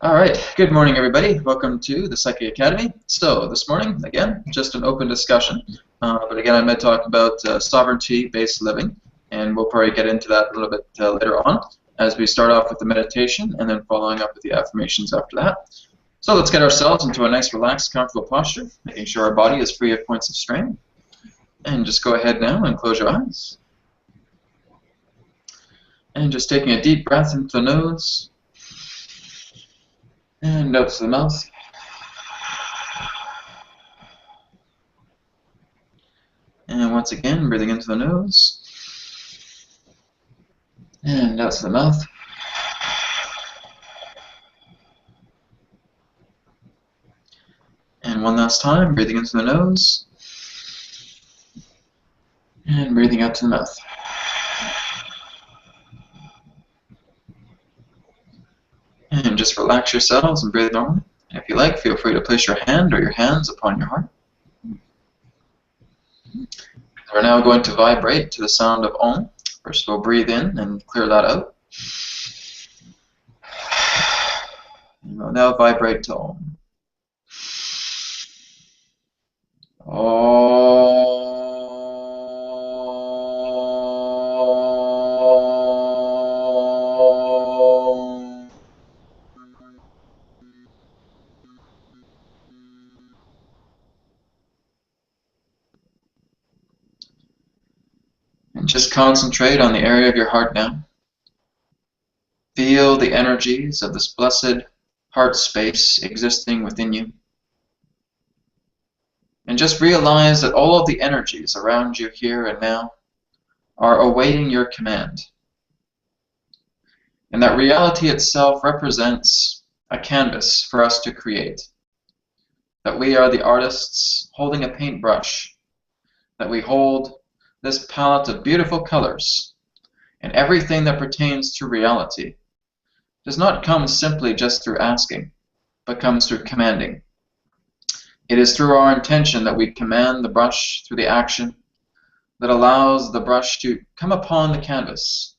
All right, good morning, everybody. Welcome to the Psyche Academy. So this morning, again, just an open discussion. But again, I'm going to talk about sovereignty-based living, and we'll probably get into that a little bit later on as we start off with the meditation and then following up with the affirmations after that. So let's get ourselves into a nice, relaxed, comfortable posture, making sure our body is free of points of strain. And just go ahead now and close your eyes. And just taking a deep breath into the nose. And out to the mouth. And once again, breathing into the nose. And out to the mouth. And one last time, breathing into the nose. And breathing out to the mouth. And just relax yourselves and breathe normally. And if you like, feel free to place your hand or your hands upon your heart. We're now going to vibrate to the sound of Om. First we'll breathe in and clear that out. And we'll now vibrate to Om. Om. And just concentrate on the area of your heart now. Feel the energies of this blessed heart space existing within you. And just realize that all of the energies around you here and now are awaiting your command. And that reality itself represents a canvas for us to create. That we are the artists holding a paintbrush. That we hold this palette of beautiful colors, and everything that pertains to reality does not come simply just through asking, but comes through commanding. It is through our intention that we command the brush through the action that allows the brush to come upon the canvas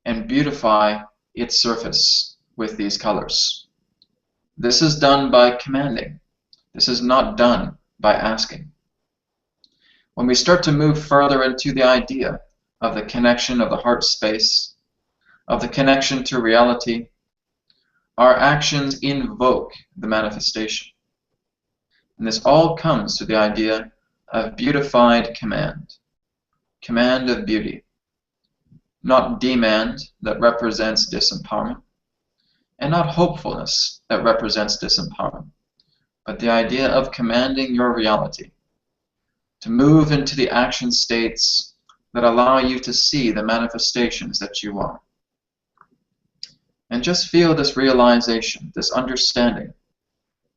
and beautify its surface with these colors. This is done by commanding. This is not done by asking. When we start to move further into the idea of the connection of the heart space, of the connection to reality, our actions invoke the manifestation. And this all comes to the idea of beautified command, command of beauty, not demand that represents disempowerment, and not hopefulness that represents disempowerment, but the idea of commanding your reality, to move into the action states that allow you to see the manifestations that you are. And just feel this realization, this understanding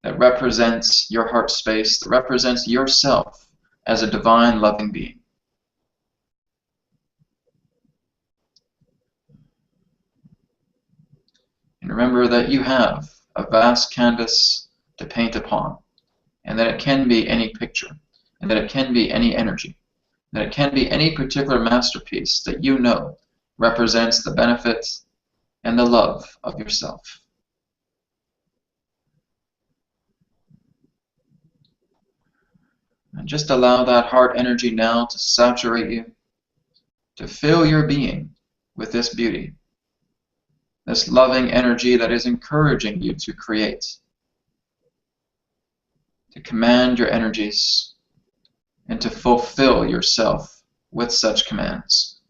that represents your heart space, that represents yourself as a divine loving being. And remember that you have a vast canvas to paint upon, and that it can be any picture. And that it can be any energy, that it can be any particular masterpiece that you know represents the benefit and the love of yourself. And just allow that heart energy now to saturate you, to fill your being with this beauty, this loving energy that is encouraging you to create, to command your energies, and to fulfill yourself with such commands.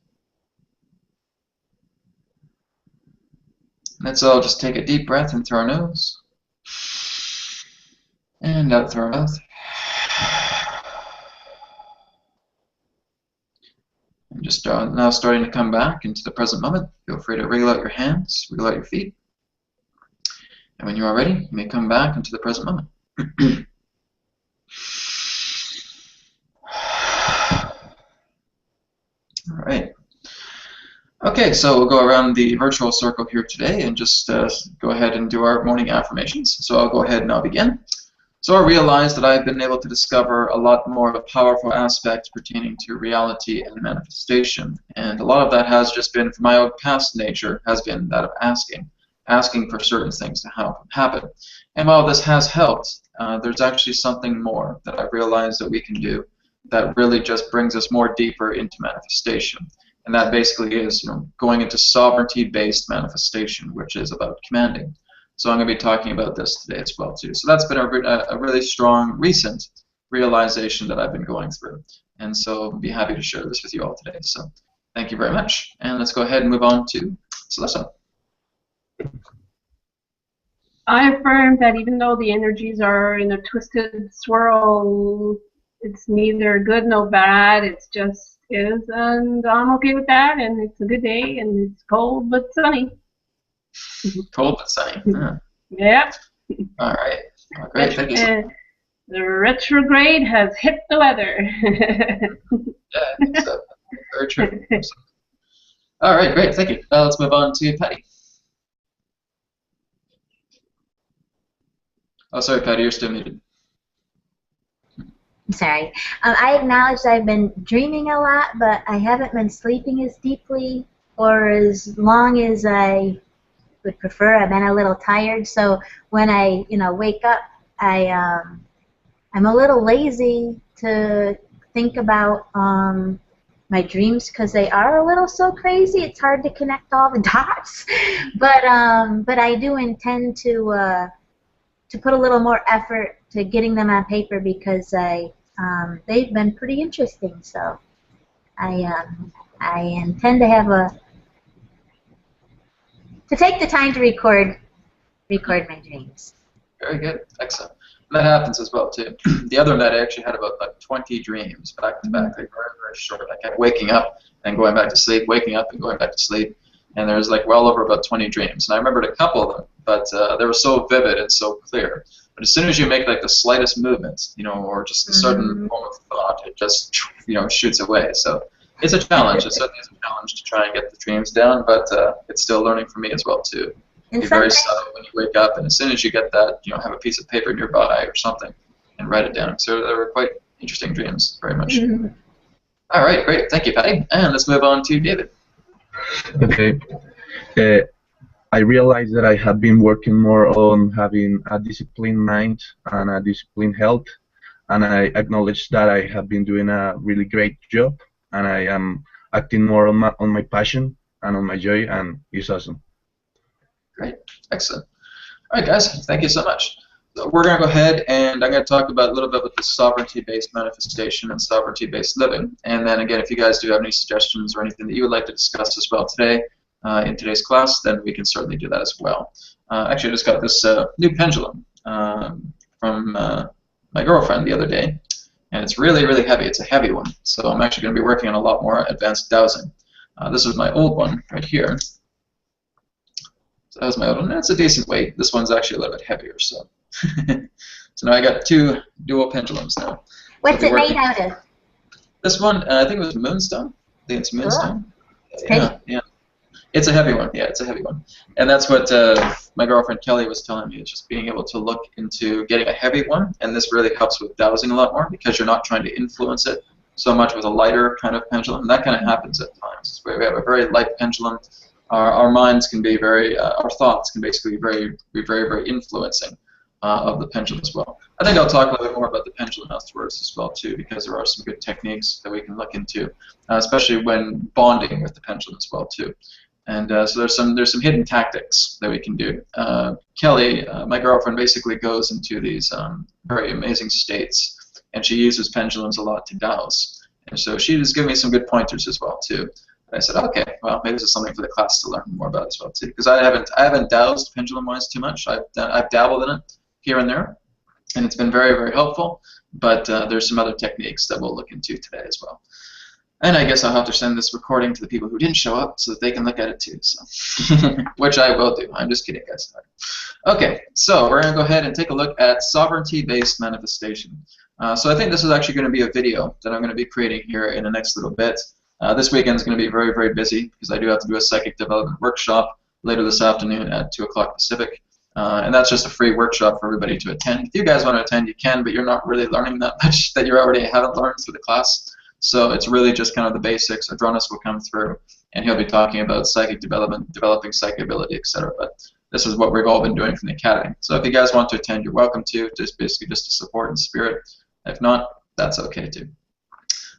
Let's all just take a deep breath in through our nose and out through our mouth. And just now starting to come back into the present moment. Feel free to wriggle out your hands, wriggle out your feet. And when you are ready, you may come back into the present moment. All right. Okay, so we'll go around the virtual circle here today and just go ahead and do our morning affirmations. So I'll go ahead and I'll begin. So I realized that I've been able to discover a lot more of a powerful aspect pertaining to reality and manifestation. And a lot of that has just been, from my own past nature, has been that of asking. asking for certain things to happen. And while this has helped, there's actually something more that I've realized that we can do that really just brings us more deeper into manifestation. And that basically is, going into sovereignty-based manifestation, which is about commanding. So I'm going to be talking about this today as well too. So that's been a really strong recent realization that I've been going through. And so I'll be happy to share this with you all today. So thank you very much. And let's go ahead and move on to Celeste. I affirm that even though the energies are in a twisted swirl, it's neither good nor bad. It's just is, and I'm okay with that. And it's a good day, and it's cold but sunny. Cold but sunny. Yep. All right. Well, great. Thank you. The retrograde has hit the weather. Yeah, so very true. All right, great. Thank you. Let's move on to Patty. Oh, sorry, Patty, you're still muted. I'm sorry. I acknowledge that I've been dreaming a lot, but I haven't been sleeping as deeply or as long as I would prefer. I've been a little tired, so when I, wake up, I'm a little lazy to think about my dreams because they are a little so crazy. It's hard to connect all the dots, but I do intend to put a little more effort to getting them on paper because they've been pretty interesting. So I intend to have to take the time to record my dreams. Very good, excellent. And that happens as well too. The other night I actually had about 20 dreams back to back, like very, very short. I kept waking up and going back to sleep, waking up and going back to sleep. And there was well over about 20 dreams. And I remembered a couple of them, but they were so vivid and so clear. But as soon as you make the slightest movement, or just a certain form of thought, it just, shoots away. So it's a challenge. It certainly is a challenge to try and get the dreams down, but it's still learning for me as well too. Be very subtle when you wake up, and as soon as you get that, have a piece of paper nearby or something and write it down. So they were quite interesting dreams, very much. All right, great. Thank you, Patty. And let's move on to David. Okay. I realized that I have been working more on having a disciplined mind and a disciplined health, and I acknowledge that I have been doing a really great job, and I am acting more on my passion and on my joy, and it's awesome. Great, excellent. All right, guys, thank you so much. So we're going to go ahead and I'm going to talk about a little bit with the sovereignty-based manifestation and sovereignty-based living. And then again, if you guys do have any suggestions or anything that you would like to discuss as well today in today's class, then we can certainly do that as well. Actually, I just got this new pendulum from my girlfriend the other day, and it's really, really heavy. It's a heavy one, so I'm actually going to be working on a lot more advanced dowsing. This is my old one right here. So that was my old one. It's a decent weight. This one's actually a little bit heavier, so. So now I got two dual pendulums now. What's it made out of? This one, I think it was moonstone. I think it's moonstone. Cool. Yeah. It's a heavy one. Yeah, it's a heavy one. And that's what my girlfriend Kelly was telling me, just being able to look into getting a heavy one, and this really helps with dowsing a lot more because you're not trying to influence it so much with a lighter kind of pendulum. And that kind of happens at times. We have a very light pendulum. Our minds can be our thoughts can basically be very influencing of the pendulum as well. I think I'll talk a little bit more about the pendulum afterwards as well too, because there are some good techniques that we can look into, especially when bonding with the pendulum as well too. And so there's some hidden tactics that we can do. Kelly, my girlfriend, basically goes into these very amazing states, and she uses pendulums a lot to dowse. And so she just gave me some good pointers as well too. And I said, okay, well, maybe this is something for the class to learn more about as well too, because I haven't dowsed pendulum-wise too much. I've dabbled in it here and there, and it's been very helpful. But there's some other techniques that we'll look into today as well. And I guess I'll have to send this recording to the people who didn't show up so that they can look at it too. So, which I will do. I'm just kidding, guys. Okay, so we're going to go ahead and take a look at sovereignty-based manifestation. So I think this is actually going to be a video that I'm going to be creating here in the next little bit. This weekend is going to be very busy because I do have to do a psychic development workshop later this afternoon at 2 o'clock Pacific. And that's just a free workshop for everybody to attend. If you guys want to attend, you can, but you're not really learning that much that you already haven't learned through the class. So it's really just kind of the basics. Adronis will come through, and he'll be talking about psychic development, developing psychic ability, etc. But this is what we've all been doing from the Academy. So if you guys want to attend, you're welcome to, just basically just to support in spirit. If not, that's okay too.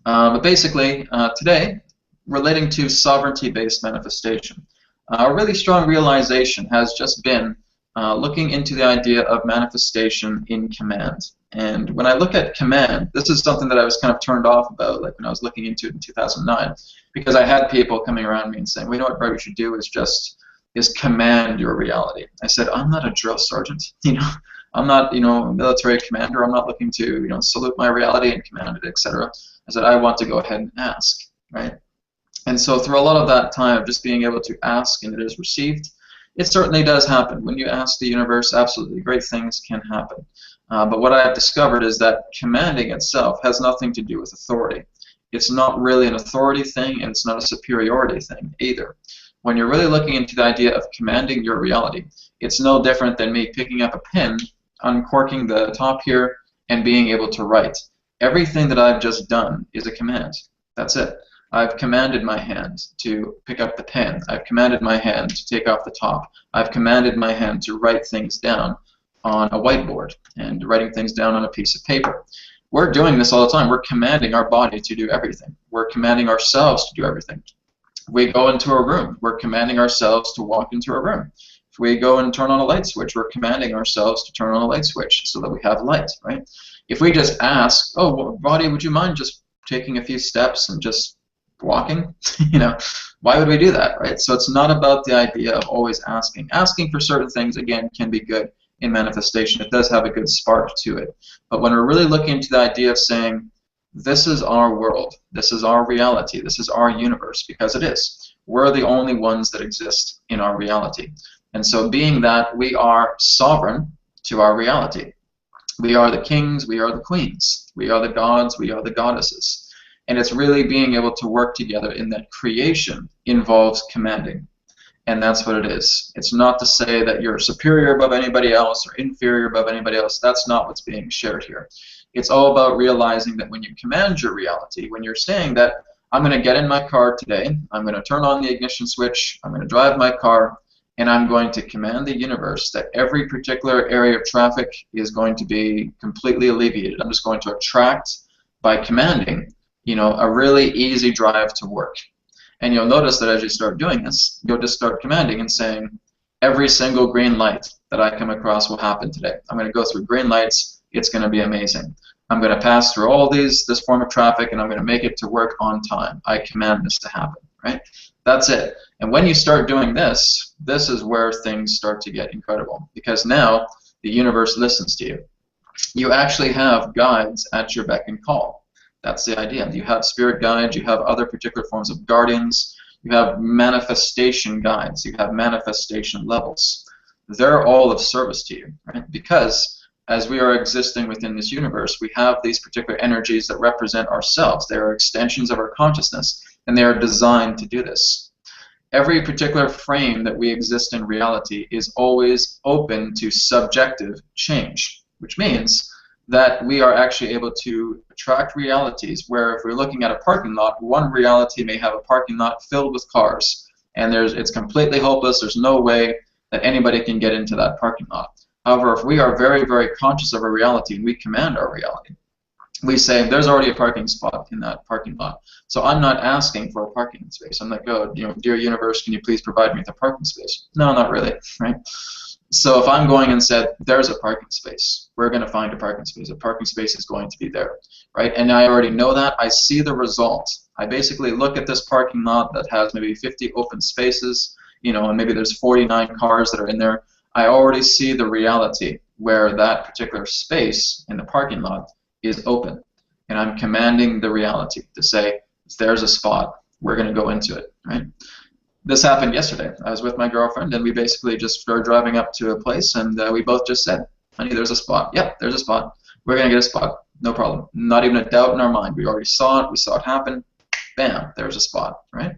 But basically, today, relating to sovereignty-based manifestation, a really strong realization has just been looking into the idea of manifestation in command. And when I look at command, this is something that I was kind of turned off about, like when I was looking into it in 2009, because I had people coming around me and saying, well, you know what, Brett, we should do is command your reality. I said, I'm not a drill sergeant, I'm not, a military commander. I'm not looking to, salute my reality and command it, etc. I said, I want to go ahead and ask, right? And so through a lot of that time of just being able to ask and it is received, it certainly does happen. When you ask the universe, absolutely great things can happen. But what I've discovered is that commanding itself has nothing to do with authority. It's not really an authority thing, and it's not a superiority thing either. When you're really looking into the idea of commanding your reality, it's no different than me picking up a pen, uncorking the top here, and being able to write. Everything that I've just done is a command. That's it. I've commanded my hand to pick up the pen. I've commanded my hand to take off the top. I've commanded my hand to write things down on a whiteboard and writing things down on a piece of paper. We're doing this all the time. We're commanding our body to do everything. We're commanding ourselves to do everything. We go into a room. We're commanding ourselves to walk into a room. If we go and turn on a light switch, we're commanding ourselves to turn on a light switch so that we have light, right? If we just ask, oh, well, body, would you mind just taking a few steps and just walking? Why would we do that, right? So it's not about the idea of always asking. Asking for certain things, again, can be good in manifestation. It does have a good spark to it. But when we're really looking into the idea of saying, this is our world, this is our reality, this is our universe, because it is. We're the only ones that exist in our reality. And so being that we are sovereign to our reality, we are the kings, we are the queens, we are the gods, we are the goddesses. And it's really being able to work together in that creation involves commanding. And that's what it is. It's not to say that you're superior above anybody else or inferior above anybody else. That's not what's being shared here. It's all about realizing that when you command your reality, when you're saying that I'm going to get in my car today, I'm going to turn on the ignition switch, I'm going to drive my car, and I'm going to command the universe that every particular area of traffic is going to be completely alleviated. I'm just going to attract, by commanding, a really easy drive to work. And you'll notice that as you start doing this, you'll just start commanding and saying, every single green light that I come across will happen today. I'm going to go through green lights. It's going to be amazing. I'm going to pass through all this form of traffic, and I'm going to make it to work on time. I command this to happen, right? That's it. And when you start doing this, this is where things start to get incredible, because now the universe listens to you. You actually have guides at your beck and call. That's the idea. You have spirit guides, you have other particular forms of guardians, you have manifestation guides, you have manifestation levels. They're all of service to you, right? Because as we are existing within this universe, we have these particular energies that represent ourselves. They are extensions of our consciousness, and they are designed to do this. Every particular frame that we exist in reality is always open to subjective change, which means that we are actually able to attract realities where if we're looking at a parking lot, one reality may have a parking lot filled with cars, and it's completely hopeless. There's no way that anybody can get into that parking lot. However, if we are very, very conscious of our reality and we command our reality, we say, there's already a parking spot in that parking lot. So I'm not asking for a parking space. I'm like, oh, dear universe, can you please provide me with a parking space? No, not really, right? So if I'm going and said, there's a parking space, we're going to find a parking space. A parking space is going to be there, right? And I already know that. I see the result. I basically look at this parking lot that has maybe 50 open spaces, and maybe there's 49 cars that are in there. I already see the reality where that particular space in the parking lot is open. And I'm commanding the reality to say, there's a spot, we're going to go into it, right? This happened yesterday. I was with my girlfriend, and we basically just started driving up to a place, and we both just said, honey, there's a spot. Yep, there's a spot. We're going to get a spot. No problem. Not even a doubt in our mind. We already saw it. We saw it happen. Bam, there's a spot, right?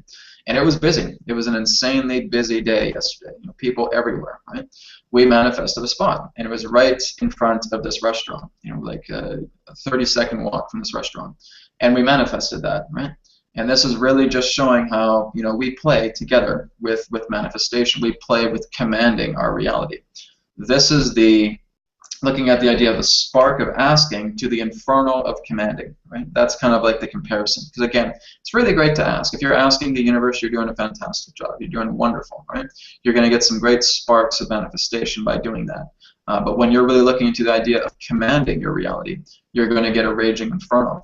And it was busy. It was an insanely busy day yesterday. People everywhere, right? We manifested a spot, and it was right in front of this restaurant, like a 30-second walk from this restaurant. And we manifested that, right? And this is really just showing how, you know, we play together with manifestation. We play with commanding our reality. This is the looking at the idea of the spark of asking to the inferno of commanding, right? That's kind of like the comparison. Because again, it's really great to ask. If you're asking the universe, you're doing a fantastic job. You're doing wonderful, right? You're going to get some great sparks of manifestation by doing that. But when you're really looking into the idea of commanding your reality, you're going to get a raging inferno.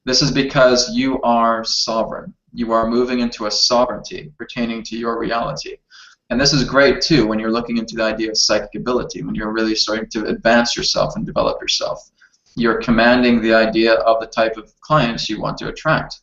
This is because you are sovereign. You are moving into a sovereignty pertaining to your reality. And this is great, too, when you're looking into the idea of psychic ability, when you're really starting to advance yourself and develop yourself. You're commanding the idea of the type of clients you want to attract.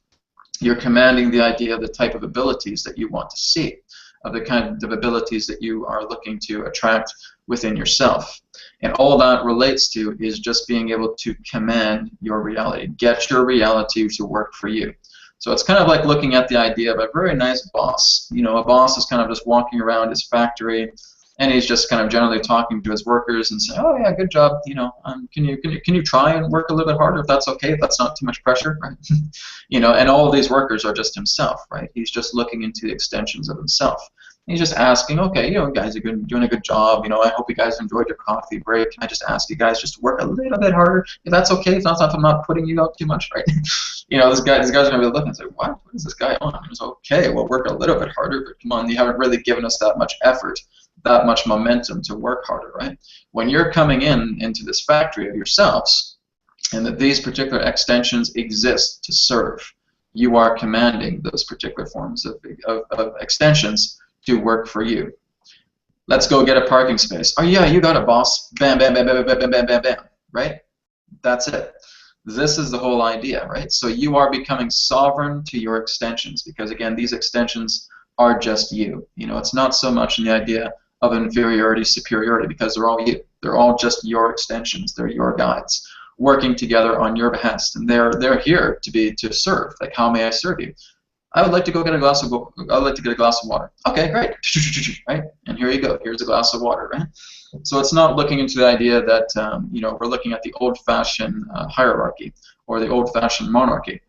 You're commanding the idea of the type of abilities that you want to see, of the kind of abilities that you are looking to attract within yourself. And all that relates to is just being able to command your reality, get your reality to work for you. So it's kind of like looking at the idea of a very nice boss. You know, a boss is kind of just walking around his factory, and he's just kind of generally talking to his workers and saying, "Oh yeah, good job. You know, can you try and work a little bit harder if that's okay, if that's not too much pressure, right?" You know, and all of these workers are just himself, right? He's just looking into the extensions of himself. He's just asking, okay, you know, guys are doing a good job. You know, I hope you guys enjoyed your coffee break. Can I just ask you guys just to work a little bit harder? If that's okay, if I'm not putting you out too much, right? You know, these guys are gonna be looking and say, what is this guy on? It's okay, we'll work a little bit harder, but come on, you haven't really given us that much effort, that much momentum to work harder, right? When you're coming into this factory of yourselves, and that these particular extensions exist to serve, you are commanding those particular forms of extensions to work for you. Let's go get a parking space. Oh yeah, you got it, boss. Bam, bam, bam, bam, bam, bam, bam, bam, bam. Right? That's it. This is the whole idea, right? So you are becoming sovereign to your extensions, because again, these extensions are just you. You know, it's not so much in the idea of inferiority, superiority, because they're all you. They're all just your extensions. They're your guides, working together on your behest, and they're here to serve. Like, how may I serve you? I would like to go get a glass of water. Okay, great. Right? And here you go. Here's a glass of water, right? So it's not looking into the idea that you know, we're looking at the old-fashioned hierarchy or the old-fashioned monarchy,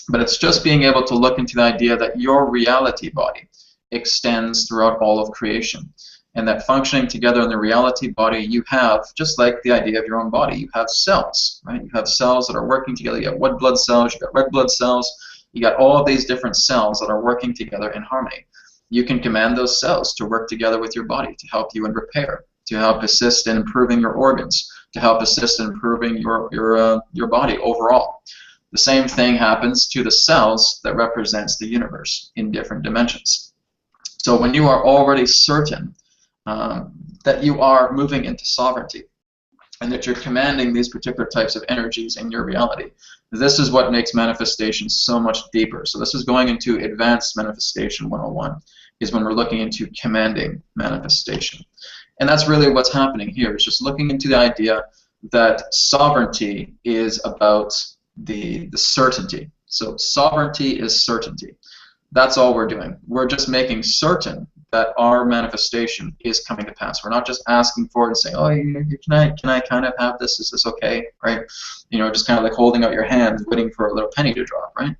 but it's just being able to look into the idea that your reality body extends throughout all of creation, and that functioning together in the reality body, you have, just like the idea of your own body, you have cells, right? You have cells that are working together. You have white blood cells. You got red blood cells. You got all of these different cells that are working together in harmony. You can command those cells to work together with your body to help you in repair, to help assist in improving your organs, to help assist in improving your body overall. The same thing happens to the cells that represents the universe in different dimensions. So when you are already certain that you are moving into sovereignty, and that you're commanding these particular types of energies in your reality, this is what makes manifestation so much deeper. So this is going into Advanced Manifestation 101, is when we're looking into commanding manifestation. And that's really what's happening here, is just looking into the idea that sovereignty is about the certainty. So sovereignty is certainty. That's all we're doing. We're just making certain that our manifestation is coming to pass. We're not just asking for it and saying, oh, can I kind of have this? Is this okay? Right? You know, just kind of like holding out your hand, waiting for a little penny to drop, right?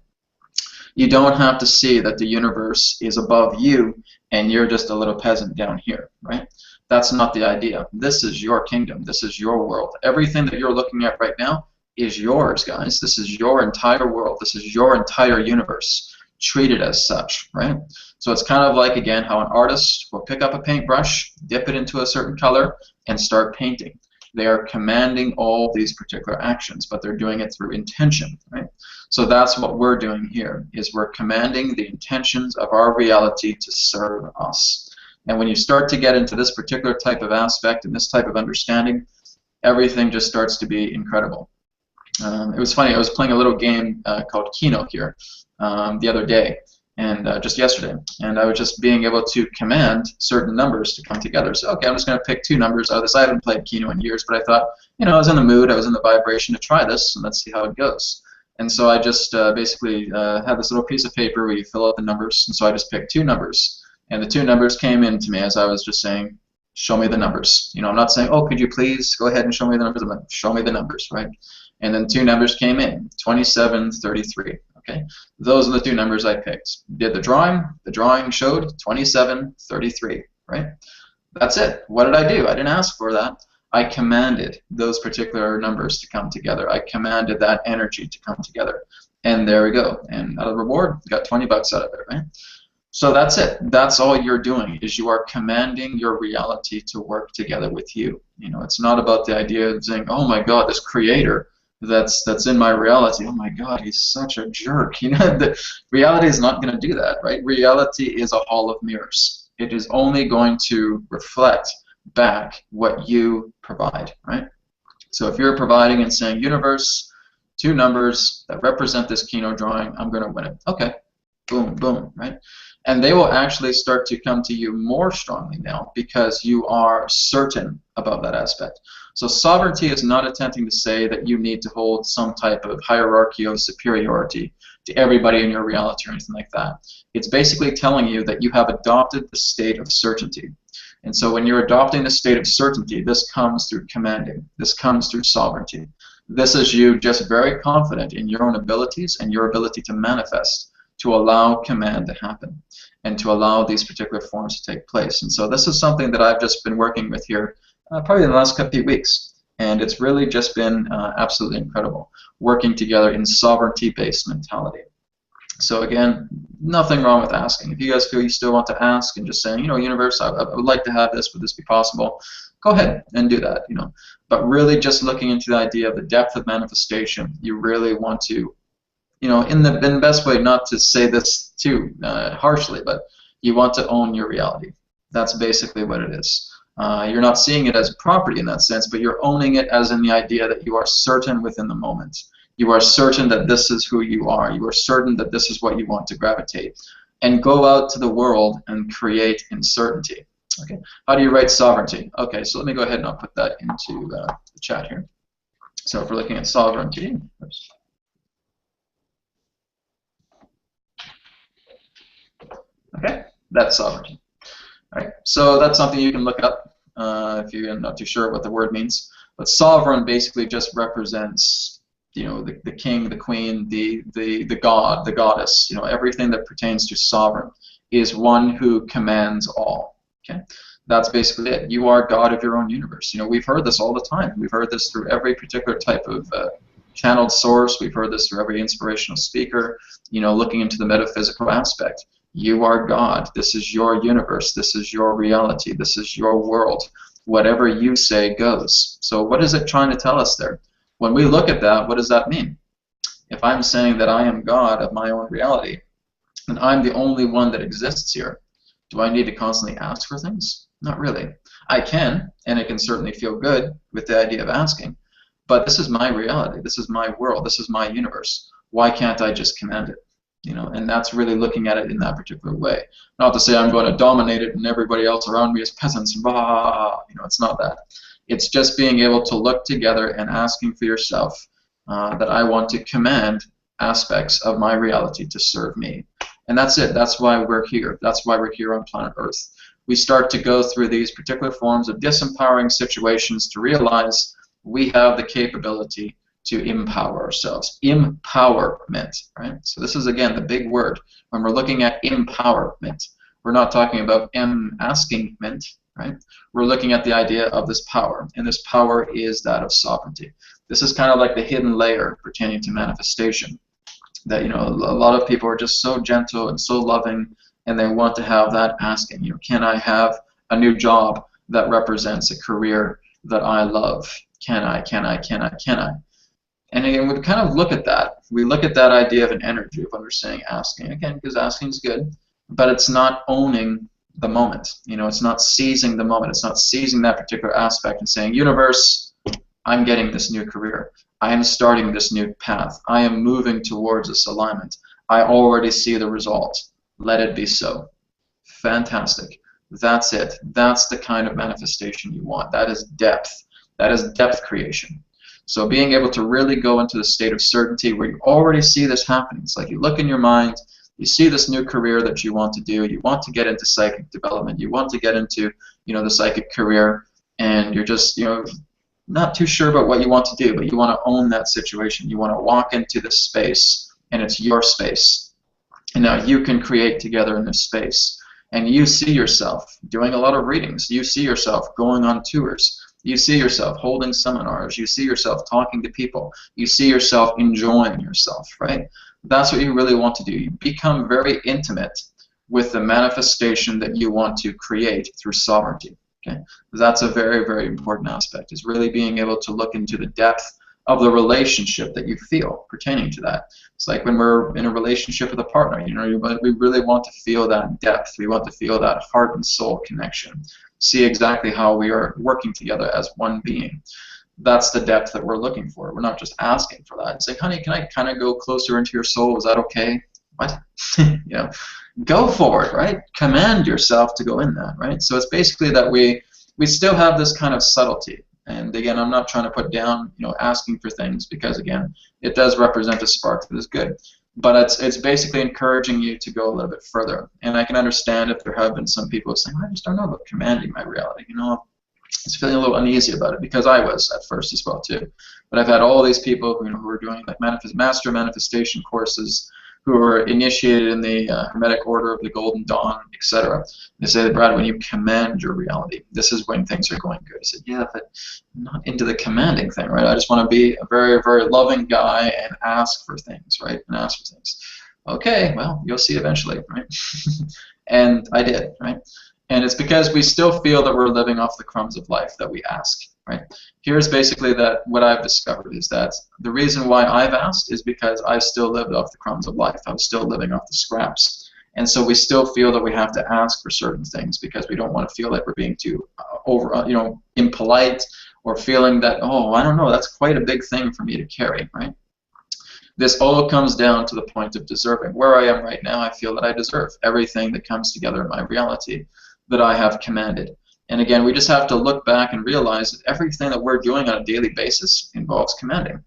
You don't have to see that the universe is above you and you're just a little peasant down here, right? That's not the idea. This is your kingdom. This is your world. Everything that you're looking at right now is yours, guys. This is your entire world. This is your entire universe. Treat it as such, right? So it's kind of like, again, how an artist will pick up a paintbrush, dip it into a certain color, and start painting. They are commanding all these particular actions, but they're doing it through intention, right? So that's what we're doing here, is we're commanding the intentions of our reality to serve us. And when you start to get into this particular type of aspect and this type of understanding, everything just starts to be incredible. It was funny, I was playing a little game called Keno here the other day, and just yesterday, and I was just being able to command certain numbers to come together. So, okay, I'm just going to pick two numbers out of this. I haven't played Keno in years, but I thought, you know, I was in the mood, I was in the vibration to try this, and let's see how it goes. And so I just basically had this little piece of paper where you fill out the numbers, and so I just picked two numbers, and the two numbers came in to me as I was just saying, show me the numbers. You know, I'm not saying, oh, could you please go ahead and show me the numbers. I'm like, show me the numbers, right? And then two numbers came in, 27, 33. Okay, those are the two numbers I picked. Did the drawing showed 2733, right? That's it. What did I do? I didn't ask for that. I commanded those particular numbers to come together. I commanded that energy to come together. And there we go. And out of the reward, got 20 bucks out of it, right? So that's it. That's all you're doing, is you are commanding your reality to work together with you. You know, it's not about the idea of saying, oh my God, this creator that's in my reality, oh my God, he's such a jerk. You know, the reality is not going to do that, right? Reality is a hall of mirrors. It is only going to reflect back what you provide, right? So if you're providing and saying, universe, two numbers that represent this Keno drawing, I'm going to win it. Okay, boom, boom, right? And they will actually start to come to you more strongly now because you are certain about that aspect. So sovereignty is not attempting to say that you need to hold some type of hierarchy of superiority to everybody in your reality or anything like that. It's basically telling you that you have adopted the state of certainty. And so when you're adopting the state of certainty, this comes through commanding. This comes through sovereignty. This is you just very confident in your own abilities and your ability to manifest, to allow command to happen, and to allow these particular forms to take place. And so this is something that I've just been working with here probably in the last couple of weeks. And it's really just been absolutely incredible, working together in sovereignty-based mentality. So again, nothing wrong with asking. If you guys feel you still want to ask and just saying, you know, universe, I would like to have this, would this be possible? Go ahead and do that, you know. But really just looking into the idea of the depth of manifestation, you really want to, you know, in the best way, not to say this too harshly, but you want to own your reality. That's basically what it is. You're not seeing it as property in that sense, but you're owning it as in the idea that you are certain within the moment. You are certain that this is who you are. You are certain that this is what you want to gravitate. And go out to the world and create in certainty. Okay. How do you write sovereignty? Okay, so let me go ahead and I'll put that into the chat here. So if we're looking at sovereignty, oops. Okay, that's sovereignty. All right, so that's something you can look up if you're not too sure what the word means. But sovereign basically just represents, you know, the king, the queen, the god, the goddess. You know, everything that pertains to sovereign is one who commands all. Okay, that's basically it. You are God of your own universe. You know, we've heard this all the time. We've heard this through every particular type of channeled source. We've heard this through every inspirational speaker. You know, looking into the metaphysical aspect. You are God. This is your universe. This is your reality. This is your world. Whatever you say goes. So what is it trying to tell us there? When we look at that, what does that mean? If I'm saying that I am God of my own reality, and I'm the only one that exists here, do I need to constantly ask for things? Not really. I can, and it can certainly feel good with the idea of asking, but this is my reality. This is my world. This is my universe. Why can't I just command it? You know, and that's really looking at it in that particular way. Not to say I'm going to dominate it and everybody else around me is peasants. Blah, you know, it's not that. It's just being able to look together and asking for yourself that I want to command aspects of my reality to serve me. And that's it. That's why we're here. That's why we're here on planet Earth. We start to go through these particular forms of disempowering situations to realize we have the capability to empower ourselves. Empowerment, right? So this is, again, the big word. When we're looking at empowerment, we're not talking about askingment, right? We're looking at the idea of this power, and this power is that of sovereignty. This is kind of like the hidden layer pertaining to manifestation, that, you know, a lot of people are just so gentle and so loving, and they want to have that asking, you know, can I have a new job that represents a career that I love? Can I? And again, we kind of look at that. We look at that idea of an energy of understanding asking. Again, because asking is good, but it's not owning the moment. You know, it's not seizing the moment. It's not seizing that particular aspect and saying, universe, I'm getting this new career. I am starting this new path. I am moving towards this alignment. I already see the result. Let it be so. Fantastic. That's it. That's the kind of manifestation you want. That is depth. That is depth creation. So being able to really go into the state of certainty where you already see this happening. It's like you look in your mind, you see this new career that you want to do, you want to get into psychic development, you want to get into, you know, the psychic career, and you're just, you know, not too sure about what you want to do, but you want to own that situation. You want to walk into this space and it's your space. And now you can create together in this space. And you see yourself doing a lot of readings. You see yourself going on tours. You see yourself holding seminars. You see yourself talking to people. You see yourself enjoying yourself, right? That's what you really want to do. You become very intimate with the manifestation that you want to create through sovereignty. Okay? That's a very, very important aspect, is really being able to look into the depth of the relationship that you feel pertaining to that. It's like when we're in a relationship with a partner, you know, we really want to feel that depth. We want to feel that heart and soul connection. See exactly how we are working together as one being. That's the depth that we're looking for. We're not just asking for that. It's like, honey, can I kind of go closer into your soul? Is that okay? What? You know, go for it, right? Command yourself to go in that, right? So it's basically that we still have this kind of subtlety. And again, I'm not trying to put down, you know, asking for things, because again, it does represent a spark that is good. But it's basically encouraging you to go a little bit further. And I can understand if there have been some people saying, I just don't know about commanding my reality. You know, I was feeling a little uneasy about it, because I was at first as well too. But I've had all these people who, you know, who are doing like master manifestation courses, who are initiated in the Hermetic Order of the Golden Dawn, etc. They say, Brad, when you command your reality, this is when things are going good. I said, yeah, but I'm not into the commanding thing, right? I just want to be a very, very loving guy and ask for things, right? And ask for things. Okay, well, you'll see eventually, right? And I did, right? And it's because we still feel that we're living off the crumbs of life that we ask, right? Here's basically that what I've discovered is that the reason why I've asked is because I still lived off the crumbs of life. I was still living off the scraps. And so we still feel that we have to ask for certain things, because we don't want to feel like we're being too impolite, or feeling that, oh, I don't know, that's quite a big thing for me to carry, right? This all comes down to the point of deserving. Where I am right now, I feel that I deserve everything that comes together in my reality that I have commanded. And again, we just have to look back and realize that everything that we're doing on a daily basis involves commanding.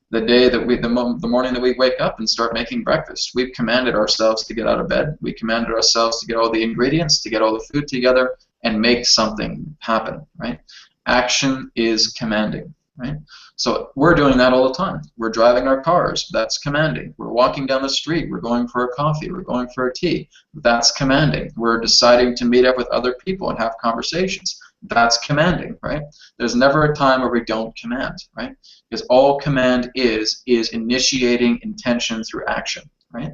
The day that the morning that we wake up and start making breakfast, we've commanded ourselves to get out of bed. We commanded ourselves to get all the ingredients, to get all the food together, and make something happen, right? Action is commanding, right? So we're doing that all the time. We're driving our cars. That's commanding. We're walking down the street. We're going for a coffee. We're going for a tea. That's commanding. We're deciding to meet up with other people and have conversations. That's commanding, right? There's never a time where we don't command, right? Because all command is initiating intention through action, right?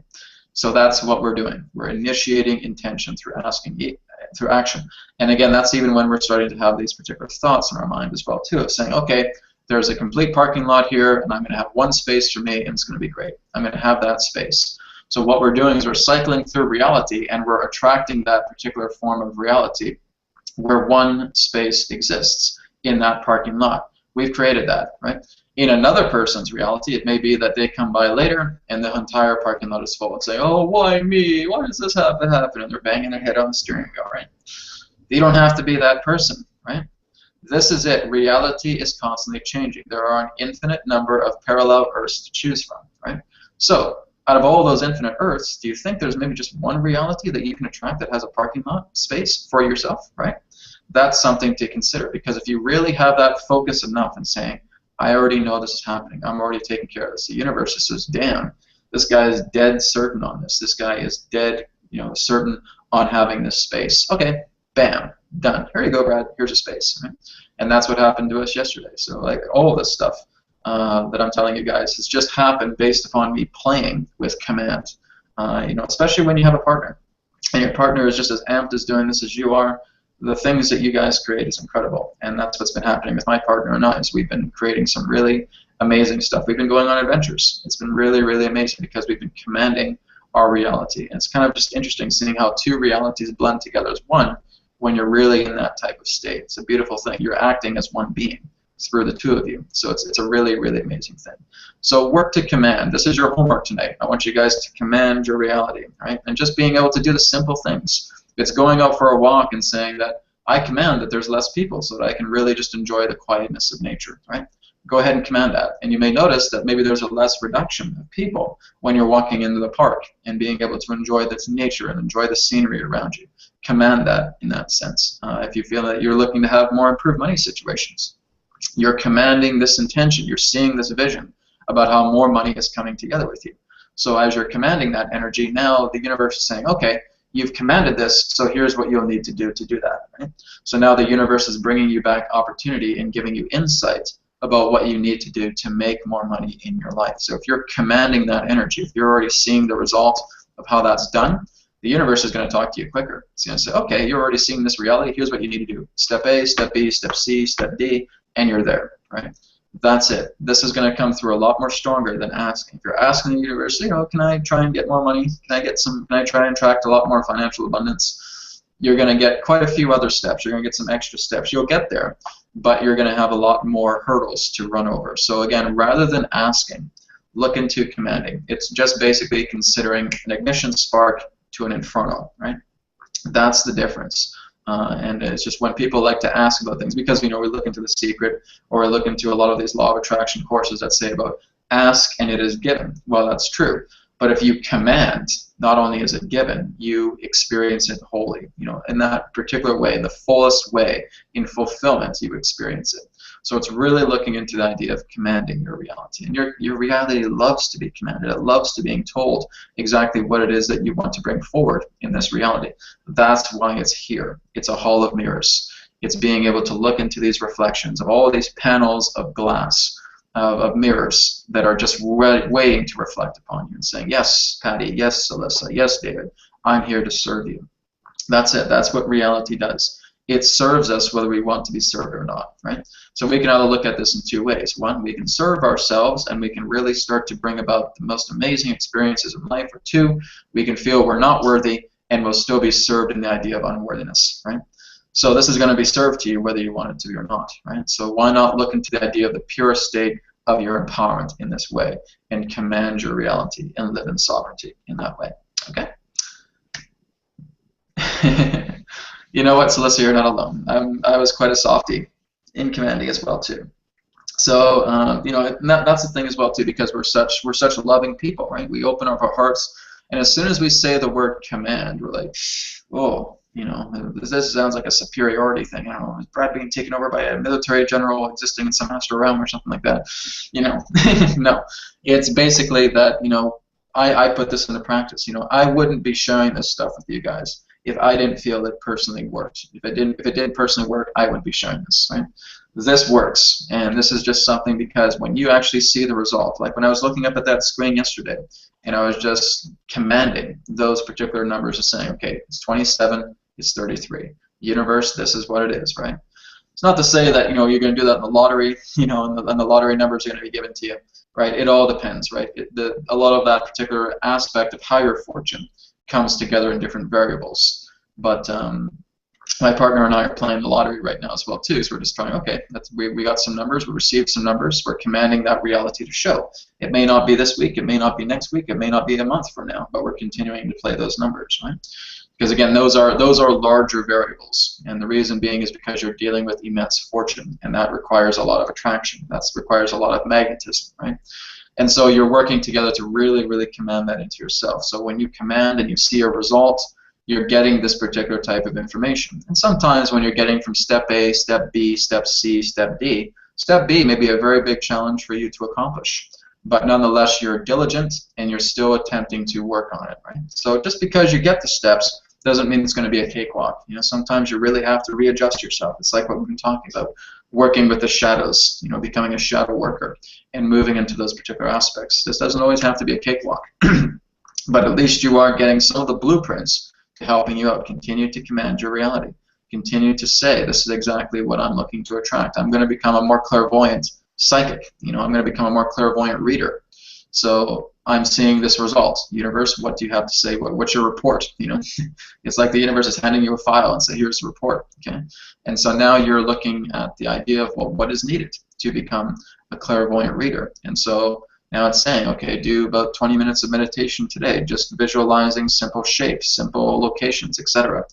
So that's what we're doing. We're initiating intention through through action. And again, that's even when we're starting to have these particular thoughts in our mind as well too, of saying, okay, there's a complete parking lot here, and I'm going to have one space for me, and it's going to be great. I'm going to have that space. So what we're doing is we're cycling through reality, and we're attracting that particular form of reality where one space exists in that parking lot. We've created that, right? In another person's reality, it may be that they come by later, and the entire parking lot is full, and say, oh, why me? Why does this have to happen? And they're banging their head on the steering wheel, right? You don't have to be that person, right? This is it. Reality is constantly changing. There are an infinite number of parallel Earths to choose from, right? So, out of all those infinite Earths, do you think there's maybe just one reality that you can attract that has a parking lot space for yourself, right? That's something to consider, because if you really have that focus enough in saying, I already know this is happening, I'm already taking care of this, the universe just says, damn, this guy is dead certain on this. This guy is dead, certain on having this space. Okay, bam. Done. Here you go, Brad. Here's a space. Right? And that's what happened to us yesterday. So, like, all this stuff that I'm telling you guys has just happened based upon me playing with command. Especially when you have a partner, and your partner is just as amped as doing this as you are. The things that you guys create is incredible, and that's what's been happening with my partner and I. Is we've been creating some really amazing stuff. We've been going on adventures. It's been really, really amazing because we've been commanding our reality. And it's kind of just interesting seeing how two realities blend together as one. When you're really in that type of state. It's a beautiful thing. You're acting as one being through the two of you. So it's a really, really amazing thing. So work to command. This is your homework tonight. I want you guys to command your reality, right? And just being able to do the simple things. It's going out for a walk and saying that I command that there's less people so that I can really just enjoy the quietness of nature, right? Go ahead and command that. And you may notice that maybe there's a less reduction of people when you're walking into the park and being able to enjoy this nature and enjoy the scenery around you. Command that in that sense. If you feel that you're looking to have more improved money situations, you're commanding this intention. You're seeing this vision about how more money is coming together with you. So as you're commanding that energy, now the universe is saying, okay, you've commanded this, so here's what you'll need to do that. Right? So now the universe is bringing you back opportunity and giving you insight about what you need to do to make more money in your life. So if you're commanding that energy, if you're already seeing the result of how that's done, the universe is going to talk to you quicker. It's going to say, okay, you're already seeing this reality. Here's what you need to do. Step A, step B, step C, step D, and you're there, right? That's it. This is going to come through a lot more stronger than asking. If you're asking the universe, you know, can I try and get more money? Can I try and attract a lot more financial abundance? You're going to get quite a few other steps. You're going to get some extra steps. You'll get there, but you're going to have a lot more hurdles to run over. So again, rather than asking, look into commanding. It's just basically considering an ignition spark to an inferno, right? That's the difference. And it's just when people like to ask about things, because, you know, we look into The Secret, or we look into a lot of these law of attraction courses that say about ask and it is given. Well, that's true. But if you command, not only is it given, you experience it wholly, you know, in that particular way, in the fullest way, in fulfillment, you experience it. So it's really looking into the idea of commanding your reality. And your reality loves to be commanded. It loves to being told exactly what it is that you want to bring forward in this reality. That's why it's here. It's a hall of mirrors. It's being able to look into these reflections of all of these panels of glass, of mirrors that are just waiting to reflect upon you and saying, yes, Patty, yes, Alyssa, yes, David, I'm here to serve you. That's it. That's what reality does. It serves us whether we want to be served or not, right? So we can either look at this in two ways. One, we can serve ourselves and we can really start to bring about the most amazing experiences of life. Or two, we can feel we're not worthy and we'll still be served in the idea of unworthiness, right? So this is going to be served to you whether you want it to be or not, right? So why not look into the idea of the purest state of your empowerment in this way and command your reality and live in sovereignty in that way, okay? You know what, Celissa, you're not alone. I was quite a softie in commanding as well too. So you know, that's the thing as well too, because we're such loving people, right? We open up our hearts, and as soon as we say the word command, we're like, oh, you know, this sounds like a superiority thing. I don't know, is Brad being taken over by a military general existing in some astral realm or something like that? You know, no. It's basically that, you know, I put this into practice. You know, I wouldn't be sharing this stuff with you guys if I didn't feel it personally worked. If it didn't personally work, I wouldn't be sharing this, right? This works, and this is just something because when you actually see the result, like when I was looking up at that screen yesterday, and I was just commanding those particular numbers of saying, okay, it's 27, it's 33. Universe, this is what it is, right? It's not to say that, you know, you're going to do that in the lottery, you know, and the lottery numbers are going to be given to you, right? It all depends, right? A lot of that particular aspect of higher fortune comes together in different variables. But my partner and I are playing the lottery right now as well too. So we're just trying, okay, we got some numbers, we received some numbers, we're commanding that reality to show. It may not be this week, it may not be next week, it may not be a month from now, but we're continuing to play those numbers, right? Because again, those are larger variables, and the reason being is because you're dealing with immense fortune, and that requires a lot of attraction. That requires a lot of magnetism, right? And so you're working together to really, really command that into yourself. So when you command and you see a result, you're getting this particular type of information. And sometimes when you're getting from step A, step B, step C, step D, step B may be a very big challenge for you to accomplish. But nonetheless, you're diligent and you're still attempting to work on it, right? So just because you get the steps doesn't mean it's going to be a cakewalk. You know, sometimes you really have to readjust yourself. It's like what we've been talking about, working with the shadows, you know, becoming a shadow worker and moving into those particular aspects. This doesn't always have to be a cakewalk, but at least you are getting some of the blueprints to helping you out. Continue to command your reality. Continue to say, this is exactly what I'm looking to attract. I'm going to become a more clairvoyant psychic. You know, I'm going to become a more clairvoyant reader. So I'm seeing this result. Universe, what do you have to say? What's your report? You know, it's like the universe is handing you a file and say, here's the report. Okay, and so now you're looking at the idea of, well, what is needed to become a clairvoyant reader. And so now it's saying, okay, do about 20 minutes of meditation today, just visualizing simple shapes, simple locations, etc.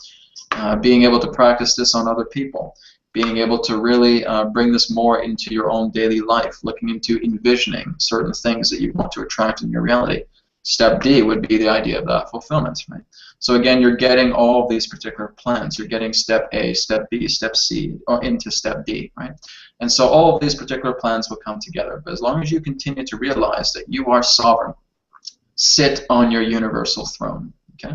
Being able to practice this on other people. Being able to really bring this more into your own daily life, looking into envisioning certain things that you want to attract in your reality. Step D would be the idea of that fulfillment, right? So again, you're getting all of these particular plans. You're getting step A, step B, step C, or into step D, right? And so all of these particular plans will come together. But as long as you continue to realize that you are sovereign, sit on your universal throne. Okay,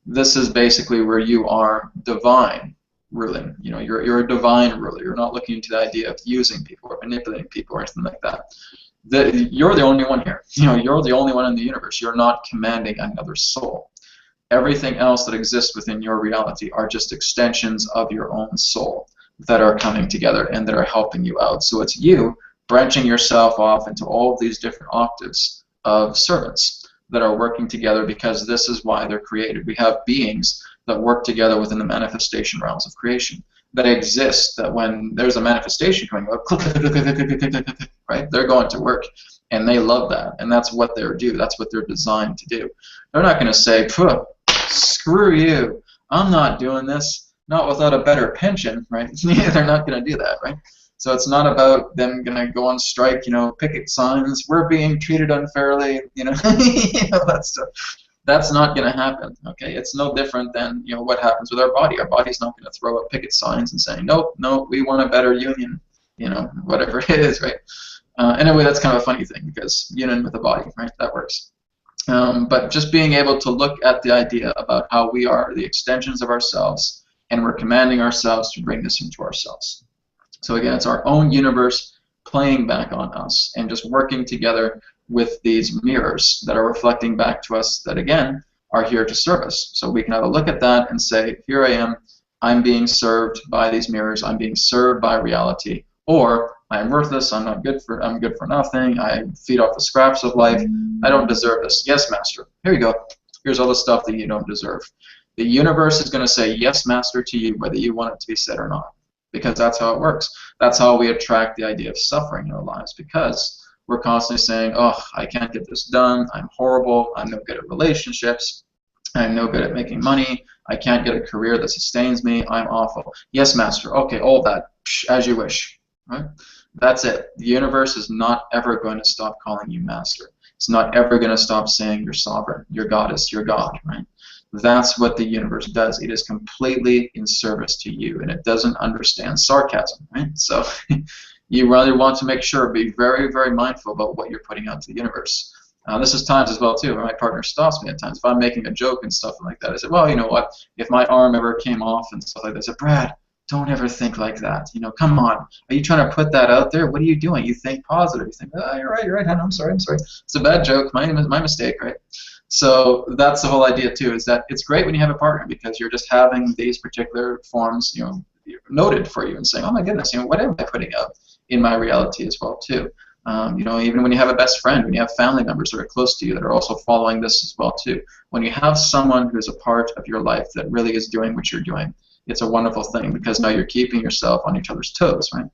this is basically where you are divine ruling. You know, you're a divine ruler. You're not looking into the idea of using people or manipulating people or anything like that. You're the only one here. You know, you're the only one in the universe. You're not commanding another soul. Everything else that exists within your reality are just extensions of your own soul that are coming together and that are helping you out. So it's you branching yourself off into all of these different octaves of servants that are working together, because this is why they're created. We have beings that work together within the manifestation realms of creation that exist, that when there's a manifestation coming up, right, they're going to work, and they love that, and that's what they're do. That's what they're designed to do. They're not going to say, screw you, I'm not doing this, not without a better pension, right? They're not going to do that, right? So it's not about them going to go on strike, you know, picket signs, we're being treated unfairly, you know, that stuff. That's not going to happen, okay? It's no different than, you know, what happens with our body. Our body's not going to throw up picket signs and say, nope, no, we want a better union, you know, whatever it is, right? Anyway, that's kind of a funny thing, because union with the body, right, that works. But just being able to look at the idea about how we are the extensions of ourselves, and we're commanding ourselves to bring this into ourselves. So again, it's our own universe playing back on us and just working together with these mirrors that are reflecting back to us that, again, are here to serve us. So we can have a look at that and say, here I am, I'm being served by these mirrors, I'm being served by reality, or I'm worthless, I'm good for nothing, I feed off the scraps of life, I don't deserve this. Yes, Master. Here you go. Here's all the stuff that you don't deserve. The universe is going to say, yes, Master, to you, whether you want it to be said or not. Because that's how it works. That's how we attract the idea of suffering in our lives, because we're constantly saying, oh, I can't get this done, I'm horrible, I'm no good at relationships, I'm no good at making money, I can't get a career that sustains me, I'm awful. Yes, Master, okay, all that, as you wish. Right? That's it. The universe is not ever going to stop calling you Master. It's not ever going to stop saying you're sovereign, you're goddess, you're God, right? That's what the universe does. It is completely in service to you, and it doesn't understand sarcasm, right? So you rather want to make sure, be very, very mindful about what you're putting out to the universe. This is times as well, too, where my partner stops me at times. If I'm making a joke and stuff like that, I say, well, you know what, if my arm ever came off and stuff like that, I say, Brad, don't ever think like that. You know, come on. Are you trying to put that out there? What are you doing? You think positive. You think, oh, you're right, honey, I'm sorry. It's a bad joke. My mistake, right? So that's the whole idea too, is that it's great when you have a partner, because you're just having these particular forms, you know, noted for you and saying, oh my goodness, you know, what am I putting out in my reality as well too. You know, even when you have a best friend, when you have family members that are close to you that are also following this as well too. When you have someone who's a part of your life that really is doing what you're doing, it's a wonderful thing, because now you're keeping yourself on each other's toes, right?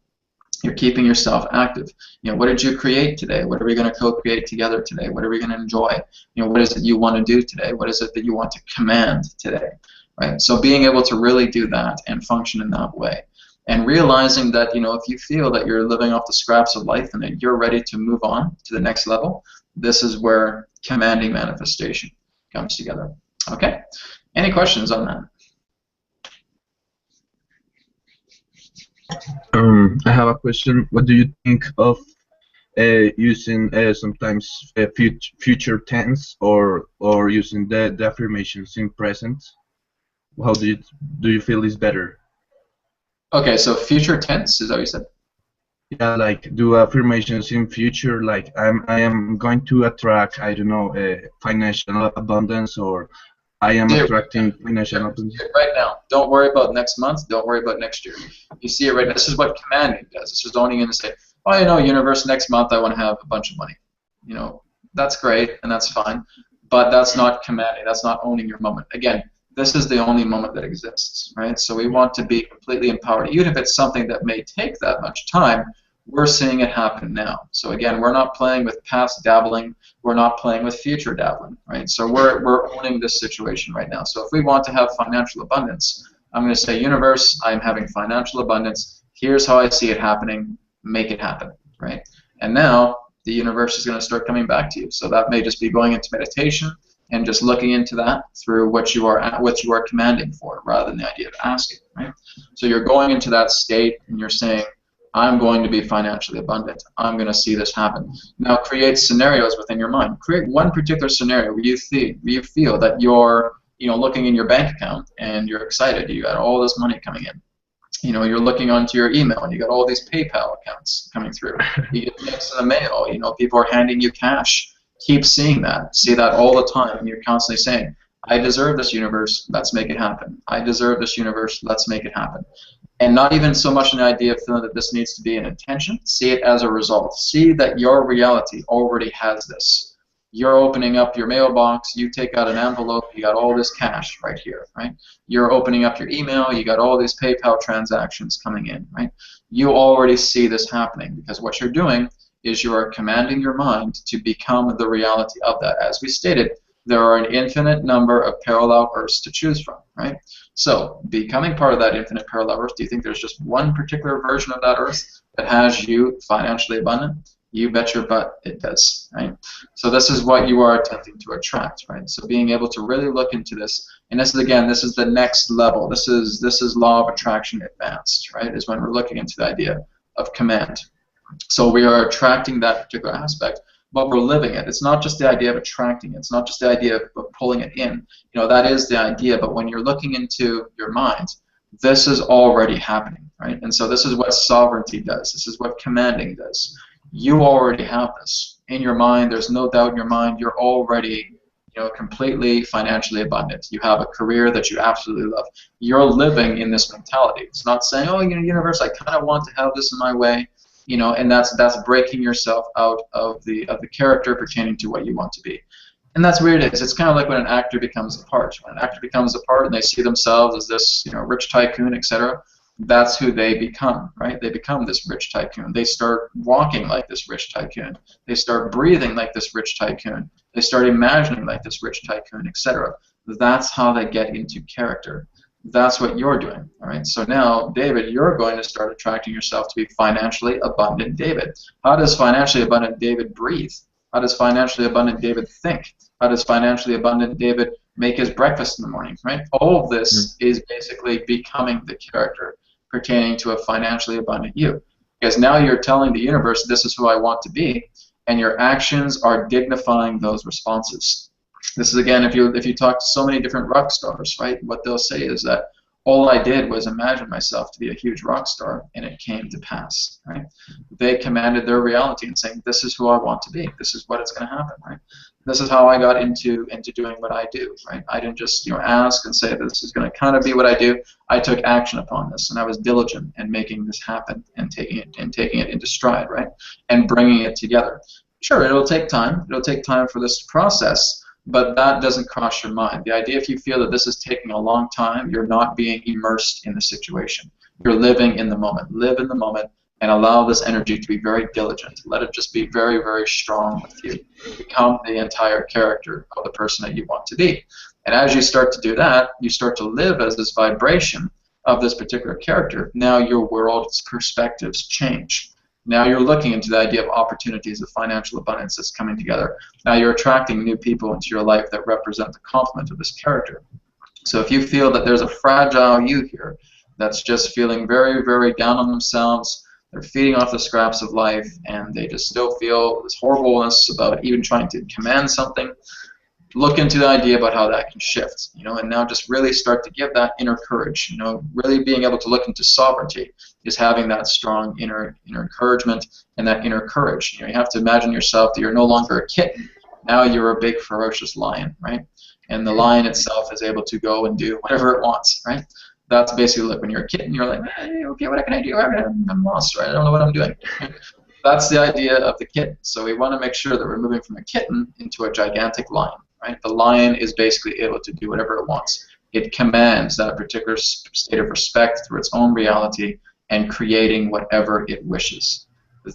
You're keeping yourself active. You know, what did you create today? What are we going to co-create together today? What are we going to enjoy? You know, what is it you want to do today? What is it that you want to command today? Right? So being able to really do that and function in that way, and realizing that, you know, if you feel that you're living off the scraps of life and that you're ready to move on to the next level, this is where commanding manifestation comes together. Okay? Any questions on that? I have a question. What do you think of using sometimes future tense or using the affirmations in present? How do you feel is better? Okay, so future tense, is that what you said? Yeah, like do affirmations in future, like I am going to attract, I don't know, financial abundance, or I am attracting financial abundance. Right now. Don't worry about next month. Don't worry about next year. You see it right now. This is what commanding does. This is only going to say, oh, you know, universe, next month I want to have a bunch of money. You know, that's great and that's fine, but that's not commanding. That's not owning your moment. Again, this is the only moment that exists, right? So we want to be completely empowered. Even if it's something that may take that much time, we're seeing it happen now. So again, we're not playing with past dabbling. We're not playing with future dabbling, right? So we're owning this situation right now. So if we want to have financial abundance, I'm going to say, universe, I'm having financial abundance. Here's how I see it happening. Make it happen, right? And now the universe is going to start coming back to you. So that may just be going into meditation and just looking into that through what you are commanding for, rather than the idea of asking, right? So you're going into that state and you're saying, I'm going to be financially abundant. I'm going to see this happen. Now create scenarios within your mind. Create one particular scenario where you feel that you're, looking in your bank account and you're excited. You got all this money coming in. You're looking onto your email and you got all these PayPal accounts coming through. You get checks in the mail. People are handing you cash. Keep seeing that. See that all the time. And you're constantly saying, I deserve this, universe. Let's make it happen. I deserve this, universe. Let's make it happen. And not even so much an idea of feeling that this needs to be an intention. See it as a result. See that your reality already has this. You're opening up your mailbox, you take out an envelope, you got all this cash right here, right? You're opening up your email, you got all these PayPal transactions coming in, right? You already see this happening because what you're doing is you are commanding your mind to become the reality of that. As we stated, there are an infinite number of parallel Earths to choose from, right? So, becoming part of that infinite parallel Earth, do you think there's just one particular version of that Earth that has you financially abundant? You bet your butt it does, right? So this is what you are attempting to attract, right? So being able to really look into this, and this is, again, this is the next level. This is law of attraction advanced, right? Is when we're looking into the idea of command. So we are attracting that particular aspect, but we're living it. It's not just the idea of attracting it. It's not just the idea of pulling it in. That is the idea, but when you're looking into your mind, this is already happening, right? And so this is what sovereignty does. This is what commanding does. You already have this in your mind. There's no doubt in your mind. You're already, completely financially abundant. You have a career that you absolutely love. You're living in this mentality. It's not saying, oh, universe, I kind of want to have this in my way. And that's breaking yourself out of the character pertaining to what you want to be. And that's where it is. It's kind of like when an actor becomes a part. When an actor becomes a part and they see themselves as this, rich tycoon, etc., that's who they become, right? They become this rich tycoon. They start walking like this rich tycoon. They start breathing like this rich tycoon. They start imagining like this rich tycoon, etc. That's how they get into character. That's what you're doing, all right? So now, David, you're going to start attracting yourself to be financially abundant David. How does financially abundant David breathe? How does financially abundant David think? How does financially abundant David make his breakfast in the morning, right? All of this is basically becoming the character pertaining to a financially abundant you. Because now you're telling the universe, this is who I want to be, and your actions are dignifying those responses. This is, again, if you talk to so many different rock stars, right, what they'll say is that all I did was imagine myself to be a huge rock star, and it came to pass, right? They commanded their reality and saying, this is who I want to be. This is what it's going to happen, right? This is how I got into doing what I do, right? I didn't just ask and say this is going to kind of be what I do. I took action upon this, and I was diligent in making this happen and taking it into stride, right? And bringing it together. Sure, it'll take time. It'll take time for this to process. But that doesn't cross your mind. The idea, if you feel that this is taking a long time, you're not being immersed in the situation. You're living in the moment. Live in the moment and allow this energy to be very diligent. Let it just be very, very strong with you. Become the entire character of the person that you want to be. And as you start to do that, you start to live as this vibration of this particular character. Now your world's perspectives change. Now you're looking into the idea of opportunities of financial abundance that's coming together. Now you're attracting new people into your life that represent the complement of this character. So if you feel that there's a fragile you here that's just feeling very, very down on themselves, they're feeding off the scraps of life, and they just still feel this horribleness about even trying to command something, look into the idea about how that can shift, and now just really start to give that inner courage. Really being able to look into sovereignty is having that strong inner encouragement and that inner courage. You have to imagine yourself that you're no longer a kitten. Now you're a big ferocious lion, right? And the lion itself is able to go and do whatever it wants, right? That's basically like when you're a kitten, you're like, hey, okay, what can I do? I'm lost, right? I don't know what I'm doing. That's the idea of the kitten. So we want to make sure that we're moving from a kitten into a gigantic lion. Right? The lion is basically able to do whatever it wants. It commands that particular state of respect through its own reality and creating whatever it wishes.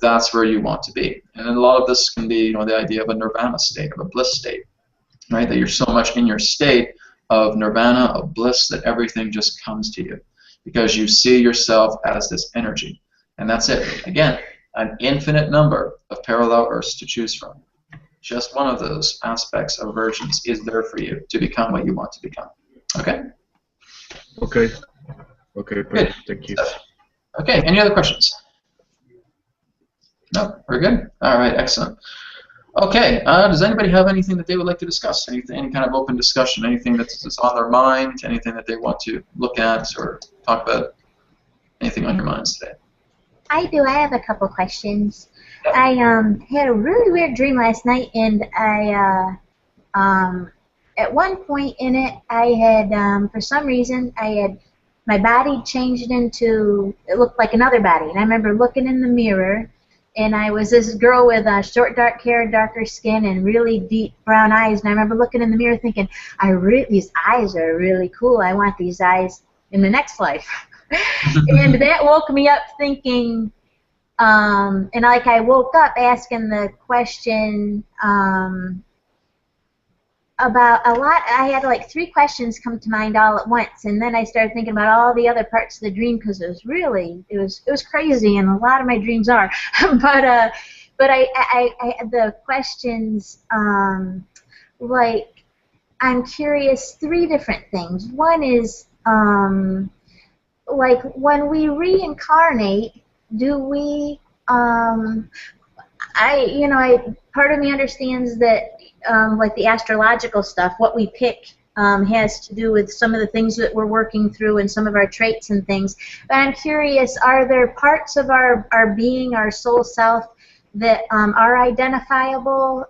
That's where you want to be. And a lot of this can be, the idea of a nirvana state, of a bliss state, right? That you're so much in your state of nirvana, of bliss, that everything just comes to you because you see yourself as this energy. And that's it. Again, an infinite number of parallel Earths to choose from. Just one of those aspects of versions is there for you to become what you want to become. Okay? Okay. Okay, perfect. Thank you. Okay, any other questions? No, we're good. All right, excellent. Okay, does anybody have anything that they would like to discuss? Anything, any kind of open discussion? Anything that's on their mind? Anything that they want to look at or talk about? Anything on your minds today? I do. I have a couple questions. Yep. I had a really weird dream last night, and at one point in it, I had for some reason my body changed into, it looked like another body, and I remember looking in the mirror, and I was this girl with short dark hair, darker skin, and really deep brown eyes, and I remember looking in the mirror thinking, these eyes are really cool. I want these eyes in the next life. And that woke me up thinking, and like I woke up asking the question about a lot. I had like 3 questions come to mind all at once, and then I started thinking about all the other parts of the dream because it was crazy, and a lot of my dreams are. but I the questions, like, I'm curious 3 different things. One is like, when we reincarnate, do we part of me understands that like the astrological stuff, what we pick has to do with some of the things that we're working through and some of our traits and things. But I'm curious, are there parts of our being, our soul self, that are identifiable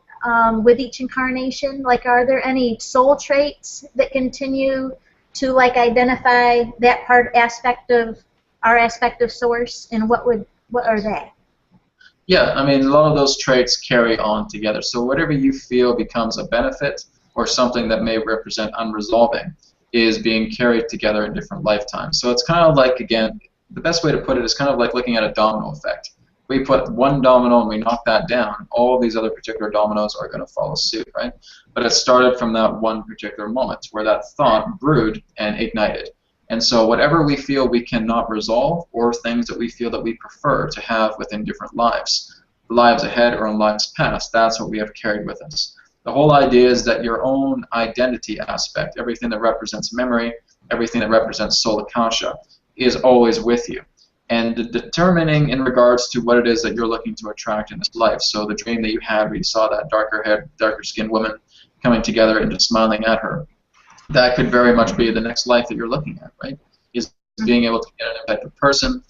with each incarnation? Like, are there any soul traits that continue to like identify that aspect of source, and what are they? Yeah, I mean, a lot of those traits carry on together. So whatever you feel becomes a benefit or something that may represent unresolving is being carried together in different lifetimes. So it's kind of like, again, the best way to put it is kind of like looking at a domino effect. We put one domino and we knock that down, all these other particular dominoes are going to follow suit, right? But it started from that one particular moment where that thought brewed and ignited. And so whatever we feel we cannot resolve, or things that we feel that we prefer to have within different lives ahead or in lives past, that's what we have carried with us. The whole idea is that your own identity aspect, everything that represents memory, everything that represents soul akasha, is always with you. And determining in regards to what it is that you're looking to attract in this life. So the dream that you had where you saw that darker haired, darker skinned woman coming together and just smiling at her, that could very much be the next life that you're looking at, right? Is being able to get an type of person,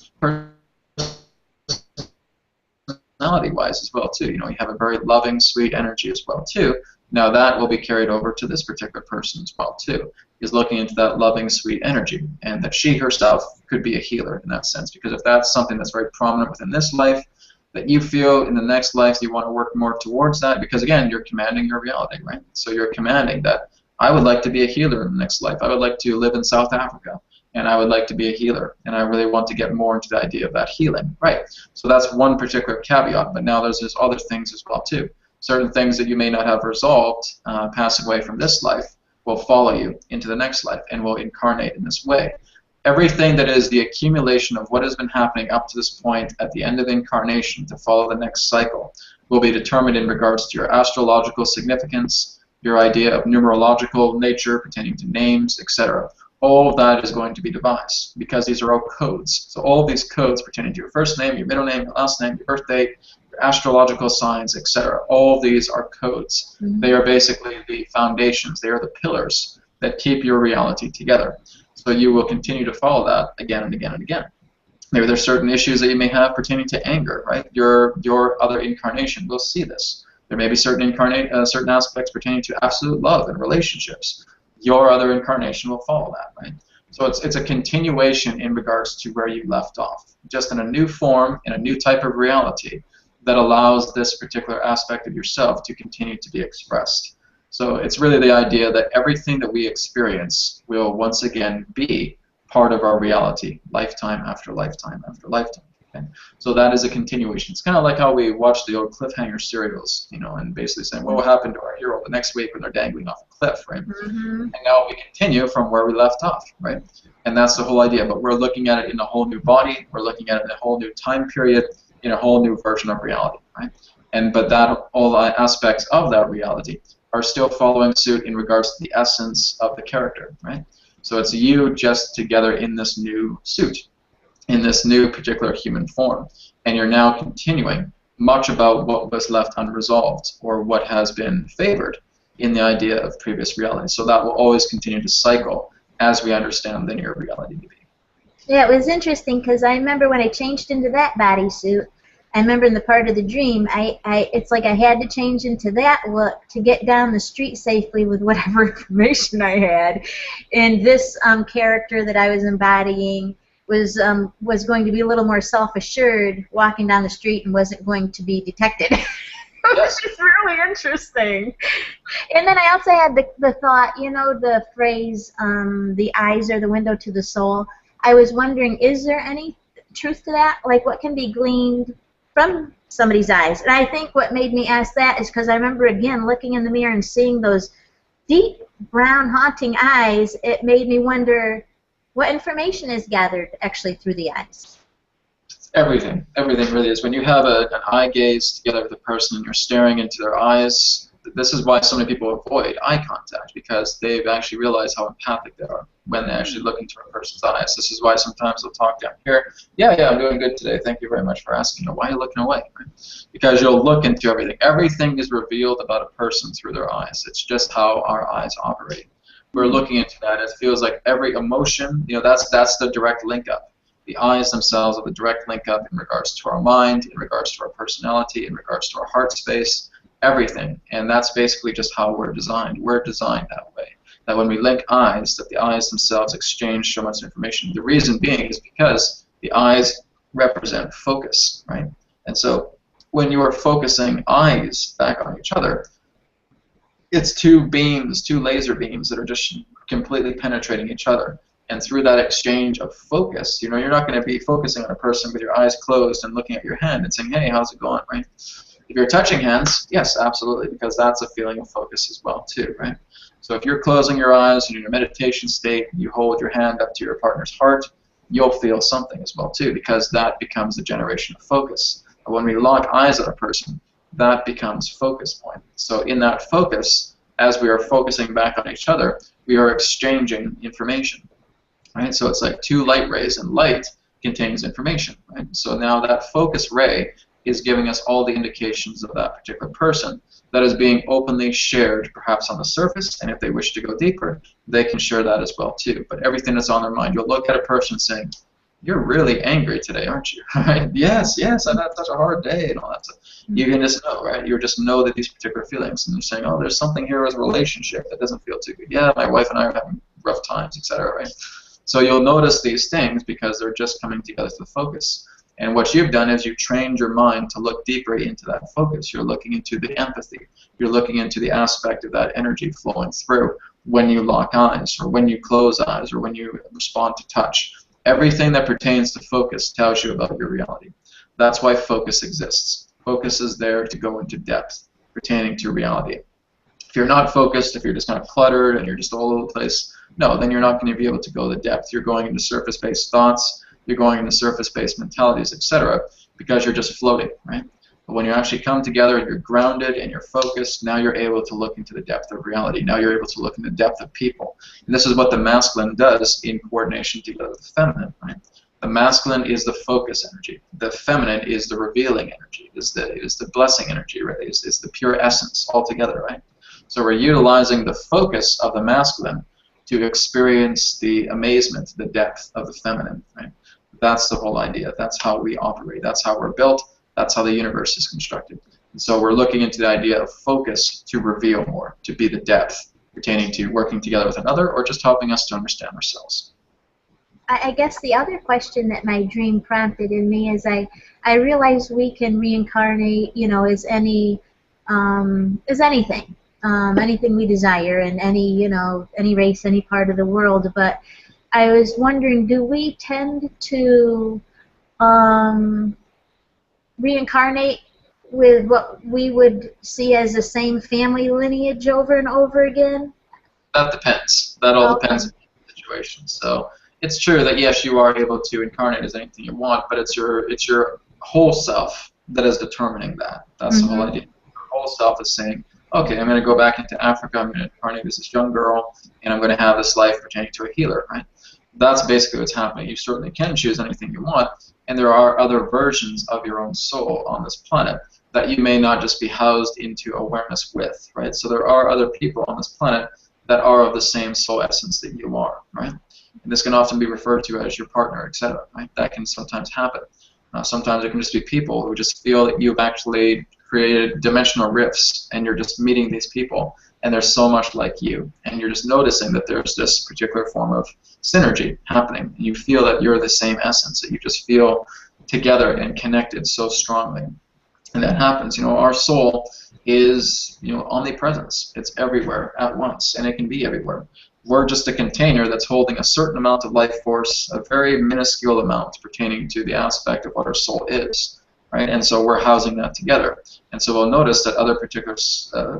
personality-wise as well too. You know, you have a very loving, sweet energy as well too. Now that will be carried over to this particular person as well too. Is looking into that loving, sweet energy, and that she herself could be a healer in that sense. Because if that's something that's very prominent within this life, that you feel in the next life you want to work more towards that, because again, you're commanding your reality, right? So you're commanding that I would like to be a healer in the next life. I would like to live in South Africa, and I would like to be a healer, and I really want to get more into the idea of that healing, right? So that's one particular caveat, but now there's other things as well too. Certain things that you may not have resolved, pass away from this life, will follow you into the next life and will incarnate in this way. Everything that is the accumulation of what has been happening up to this point at the end of incarnation to follow the next cycle will be determined in regards to your astrological significance, your idea of numerological nature pertaining to names, etc. All of that is going to be devised because these are all codes. So all of these codes pertaining to your first name, your middle name, your last name, your birth date, your astrological signs, etc. All of these are codes. Mm-hmm. They are basically the foundations. They are the pillars that keep your reality together. So you will continue to follow that again and again and again. Maybe there's certain issues that you may have pertaining to anger, right? Your other incarnation will see this. There may be certain aspects pertaining to absolute love and relationships. Your other incarnation will follow that, right? So it's a continuation in regards to where you left off, just in a new form, in a new type of reality that allows this particular aspect of yourself to continue to be expressed. So it's really the idea that everything that we experience will once again be part of our reality, lifetime after lifetime after lifetime. Okay? So that is a continuation. It's kind of like how we watch the old cliffhanger serials, you know, and basically saying, what will happen to our hero the next week when they're dangling off a cliff, right? Mm-hmm. And now we continue from where we left off, right? And that's the whole idea. But we're looking at it in a whole new body. We're looking at it in a whole new time period, in a whole new version of reality, right? But that all aspects of that reality are still following suit in regards to the essence of the character, right? So it's you just together in this new suit, in this new particular human form, and you're now continuing much about what was left unresolved or what has been favored in the idea of previous reality. So that will always continue to cycle as we understand linear reality to be. Yeah, it was interesting because I remember when I changed into that bodysuit, I remember in the part of the dream, it's like I had to change into that look to get down the street safely with whatever information I had. And this character that I was embodying was going to be a little more self-assured walking down the street and wasn't going to be detected. Which is really interesting. And then I also had the thought, you know, the phrase, the eyes are the window to the soul. I was wondering, is there any truth to that? Like, what can be gleaned from somebody's eyes? And I think what made me ask that is because I remember, again, looking in the mirror and seeing those deep, brown, haunting eyes. It made me wonder what information is gathered actually through the eyes. Everything really is. When you have an eye gaze together with a person and you're staring into their eyes, this is why so many people avoid eye contact, because they've actually realized how empathic they are when they actually look into a person's eyes. This is why sometimes they'll talk down here, yeah, I'm doing good today, thank you very much for asking. Why are you looking away? Right? Because you'll look into everything. Everything is revealed about a person through their eyes. It's just how our eyes operate. We're looking into that. It feels like every emotion, you know, that's the direct link up. The eyes themselves are the direct link up in regards to our mind, in regards to our personality, in regards to our heart space, everything. And that's basically just how we're designed. We're designed that way. That when we link eyes, that the eyes themselves exchange so much information. The reason being is because the eyes represent focus, right? And so when you are focusing eyes back on each other, it's two beams, two laser beams that are just completely penetrating each other. And through that exchange of focus, you know, you're not going to be focusing on a person with your eyes closed and looking at your hand and saying, hey, how's it going, right? If you're touching hands, yes, absolutely, because that's a feeling of focus as well, too, right? So if you're closing your eyes and you're in a meditation state, and you hold your hand up to your partner's heart, you'll feel something as well, too, because that becomes a generation of focus. And when we lock eyes on a person, that becomes focus point. So in that focus, as we are focusing back on each other, we are exchanging information. Right? So it's like two light rays, and light contains information. Right? So now that focus ray is giving us all the indications of that particular person that is being openly shared, perhaps on the surface, and if they wish to go deeper, they can share that as well too. But everything that's on their mind, you'll look at a person saying, you're really angry today, aren't you? Right? Yes, I've had such a hard day and all that stuff. You can just know, right? You just know that these particular feelings, and you're saying, oh, there's something here as a relationship that doesn't feel too good. Yeah, my wife and I are having rough times, etc., right? So you'll notice these things because they're just coming together to focus. And what you've done is you've trained your mind to look deeper into that focus. You're looking into the empathy. You're looking into the aspect of that energy flowing through when you lock eyes, or when you close eyes, or when you respond to touch. Everything that pertains to focus tells you about your reality. That's why focus exists. Focus is there to go into depth pertaining to reality. If you're not focused, if you're just kind of cluttered and you're just all over the place, no, then you're not going to be able to go to the depth. You're going into surface-based thoughts, you're going into surface-based mentalities, etc., because you're just floating, right? But when you actually come together and you're grounded and you're focused, now you're able to look into the depth of reality. Now you're able to look into the depth of people. And this is what the masculine does in coordination together with the feminine, right? The masculine is the focus energy. The feminine is the revealing energy, is the blessing energy, right? Is the pure essence altogether, right? So we're utilizing the focus of the masculine to experience the amazement, the depth of the feminine, right? That's the whole idea. That's how we operate. That's how we're built. That's how the universe is constructed. And so we're looking into the idea of focus to reveal more, to be the depth pertaining to working together with another, or just helping us to understand ourselves. I guess the other question that my dream prompted in me is I realize we can reincarnate, you know, as anything. Anything we desire in any race, any part of the world. But I was wondering, do we tend to reincarnate with what we would see as the same family lineage over and over again? That depends. That all depends on the situation. So it's true that yes, you are able to incarnate as anything you want, but it's your whole self that is determining that. That's the whole idea. Your whole self is saying, okay, I'm going to go back into Africa, I'm going to incarnate as this young girl, and I'm going to have this life pertaining to a healer, right? That's basically what's happening. You certainly can choose anything you want, and there are other versions of your own soul on this planet that you may not just be housed into awareness with, right? So there are other people on this planet that are of the same soul essence that you are, right? And this can often be referred to as your partner, etc., right? That can sometimes happen. Sometimes it can just be people who just feel that you've actually created dimensional rifts, and you're just meeting these people, and they're so much like you, and you're just noticing that there's this particular form of synergy happening, and you feel that you're the same essence, that you just feel together and connected so strongly. And that happens. You know, our soul is, you know, omnipresence. It's everywhere at once, and it can be everywhere. We're just a container that's holding a certain amount of life force, a very minuscule amount pertaining to the aspect of what our soul is, right? And so we're housing that together. And so we'll notice that other particular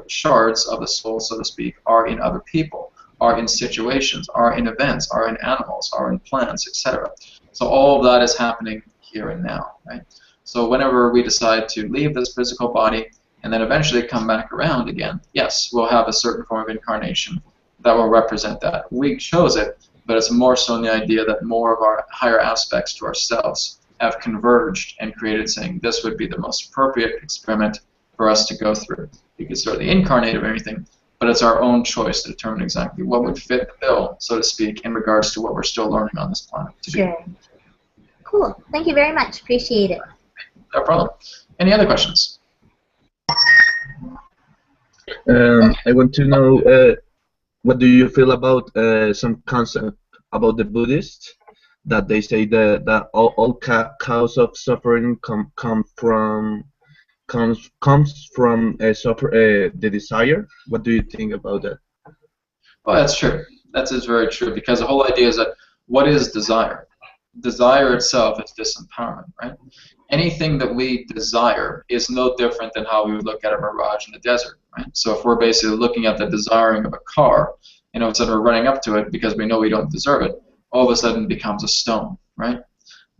shards of the soul, so to speak, are in other people, are in situations, are in events, are in animals, are in plants, etc. So all of that is happening here and now, right? So whenever we decide to leave this physical body and then eventually come back around again, yes, we'll have a certain form of incarnation that will represent that. We chose it, but it's more so in the idea that more of our higher aspects to ourselves have converged and created saying this would be the most appropriate experiment for us to go through. You could certainly incarnate or anything, but it's our own choice to determine exactly what would fit the bill, so to speak, in regards to what we're still learning on this planet. Sure. Cool. Thank you very much. Appreciate it. No problem. Any other questions? I want to know what do you feel about some concept about the Buddhists that they say that all cause of suffering comes from the desire. What do you think about that? Well, that's true. That is very true, because the whole idea is that what is desire? Desire itself is disempowerment, right? Anything that we desire is no different than how we would look at a mirage in the desert, right? So if we're basically looking at the desiring of a car, and all of a sudden we're running up to it because we know we don't deserve it, all of a sudden it becomes a stone, right?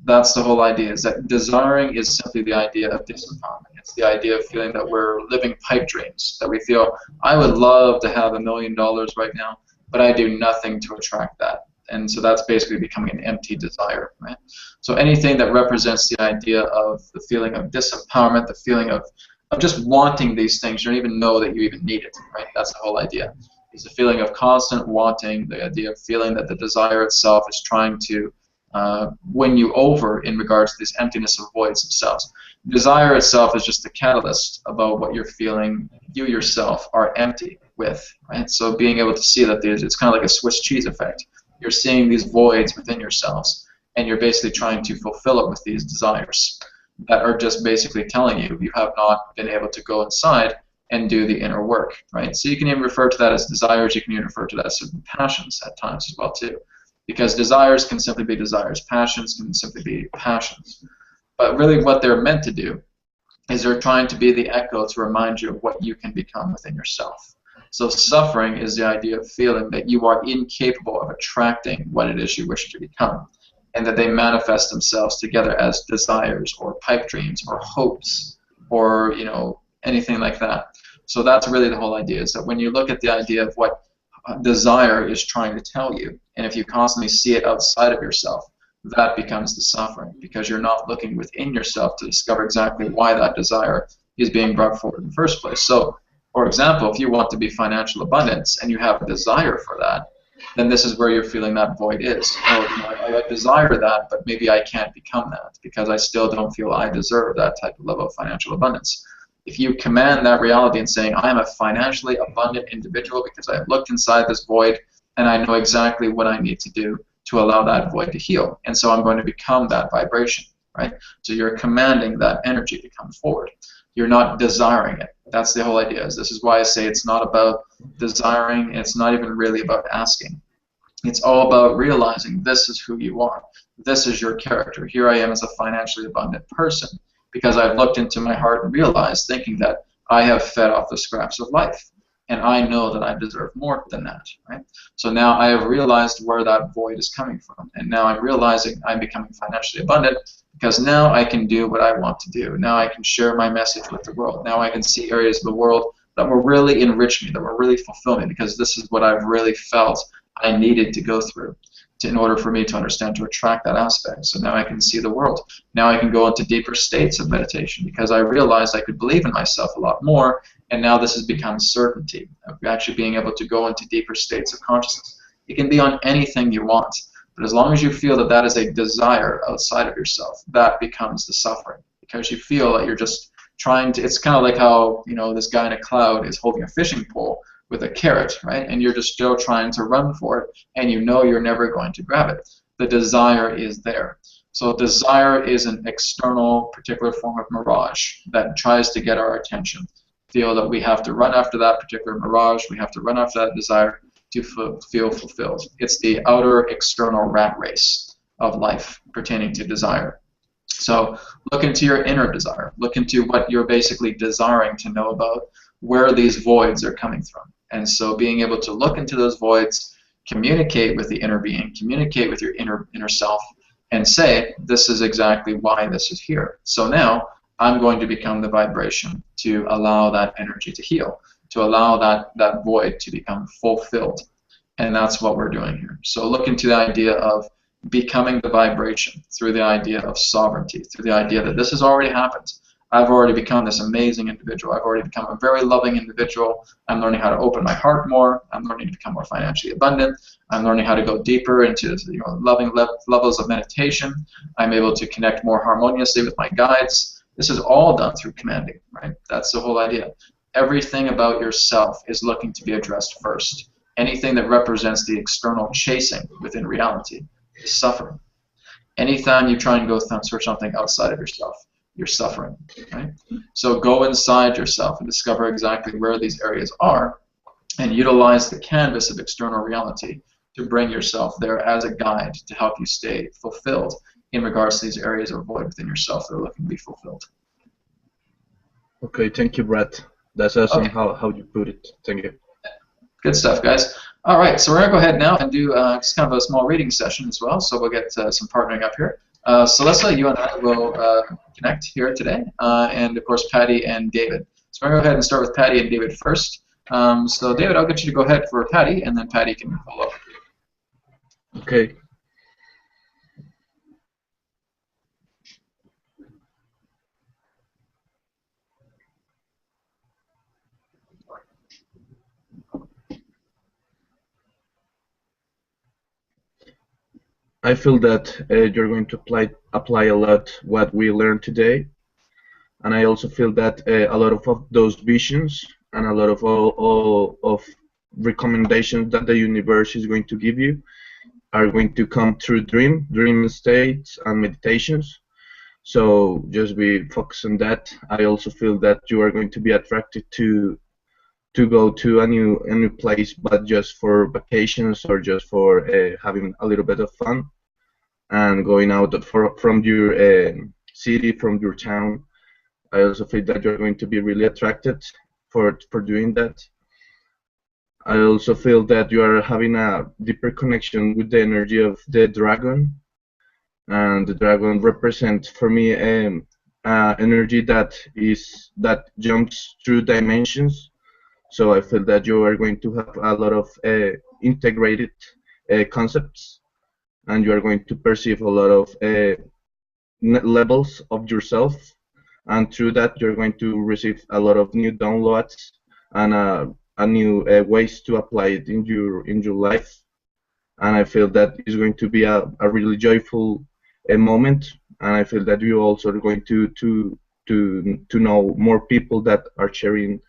That's the whole idea, is that desiring is simply the idea of disempowerment. It's the idea of feeling that we're living pipe dreams, that we feel, I would love to have $1 million right now, but I do nothing to attract that. And so that's basically becoming an empty desire, right? So anything that represents the idea of the feeling of disempowerment, the feeling of just wanting these things, you don't even know that you even need it, right? That's the whole idea. It's a feeling of constant wanting, the idea of feeling that the desire itself is trying to win you over in regards to this emptiness of voids themselves. Desire itself is just a catalyst about what you're feeling you yourself are empty with, right? So being able to see that it's kind of like a Swiss cheese effect. You're seeing these voids within yourselves, and you're basically trying to fulfill it with these desires that are just basically telling you you have not been able to go inside and do the inner work, right? So you can even refer to that as desires. You can even refer to that as certain passions at times as well too, because desires can simply be desires, passions can simply be passions. But really what they're meant to do is they're trying to be the echo to remind you of what you can become within yourself. So suffering is the idea of feeling that you are incapable of attracting what it is you wish to become, and that they manifest themselves together as desires or pipe dreams or hopes or, you know, anything like that. So that's really the whole idea, is that when you look at the idea of what desire is trying to tell you, and if you constantly see it outside of yourself, that becomes the suffering, because you're not looking within yourself to discover exactly why that desire is being brought forward in the first place. So, for example, if you want to be financial abundance and you have a desire for that, then this is where you're feeling that void is. Oh, you know, I desire that, but maybe I can't become that because I still don't feel I deserve that type of level of financial abundance. If you command that reality and saying, I am a financially abundant individual because I have looked inside this void and I know exactly what I need to do to allow that void to heal, and so I'm going to become that vibration, right? So you're commanding that energy to come forward. You're not desiring it. That's the whole idea. This is why I say it's not about desiring. It's not even really about asking. It's all about realizing this is who you are. This is your character. Here I am as a financially abundant person because I've looked into my heart and realized, thinking that I have fed off the scraps of life, and I know that I deserve more than that, right? So now I have realized where that void is coming from, and now I'm realizing I'm becoming financially abundant because now I can do what I want to do. Now I can share my message with the world. Now I can see areas of the world that will really enrich me, that will really fulfill me, because this is what I've really felt I needed to go through. in order for me to understand, to attract that aspect. So now I can see the world. Now I can go into deeper states of meditation because I realized I could believe in myself a lot more, and now this has become certainty of actually being able to go into deeper states of consciousness. It can be on anything you want, but as long as you feel that that is a desire outside of yourself, that becomes the suffering, because you feel that you're just trying to, it's kind of like how, you know, this guy in a cloud is holding a fishing pole with a carrot, right? And you're just still trying to run for it, and you know you're never going to grab it. The desire is there. So desire is an external, particular form of mirage that tries to get our attention. Feel that we have to run after that particular mirage, we have to run after that desire to feel fulfilled. It's the outer external rat race of life pertaining to desire. So look into your inner desire. Look into what you're basically desiring to know about, where these voids are coming from. And so being able to look into those voids, communicate with the inner being, communicate with your inner self, and say, this is exactly why this is here. So now I'm going to become the vibration to allow that energy to heal, to allow that void to become fulfilled. And that's what we're doing here. So look into the idea of becoming the vibration through the idea of sovereignty, through the idea that this has already happened. I've already become this amazing individual. I've already become a very loving individual. I'm learning how to open my heart more. I'm learning to become more financially abundant. I'm learning how to go deeper into, you know, loving levels of meditation. I'm able to connect more harmoniously with my guides. This is all done through commanding, right? That's the whole idea. Everything about yourself is looking to be addressed first. Anything that represents the external chasing within reality is suffering. Anytime you try and go for something outside of yourself, you're suffering, right? So go inside yourself and discover exactly where these areas are, and utilize the canvas of external reality to bring yourself there as a guide to help you stay fulfilled in regards to these areas of void within yourself that are looking to be fulfilled. Okay, thank you, Brad. That's awesome. Okay. How you put it. Thank you. Good stuff, guys. All right, so we're going to go ahead now and do just kind of a small reading session as well, so we'll get some partnering up here. Celeste, you and I will connect here today, and of course Patty and David. So we're going to go ahead and start with Patty and David first. So David, I'll get you to go ahead for Patty, and then Patty can follow up. Okay. I feel that you're going to apply a lot what we learned today, and I also feel that a lot of those visions and a lot of all of recommendations that the universe is going to give you are going to come through dream states and meditations. So just be focused on that. I also feel that you are going to be attracted to go to a new place, but just for vacations or just for having a little bit of fun and going out from your city, from your town. I also feel that you're going to be really attracted for doing that. I also feel that you are having a deeper connection with the energy of the dragon, and the dragon represents for me energy that jumps through dimensions. So I feel that you are going to have a lot of integrated concepts, and you are going to perceive a lot of levels of yourself, and through that you're going to receive a lot of new downloads and a new ways to apply it in your life. And I feel that is going to be a really joyful moment, and I feel that you also are going to know more people that are sharing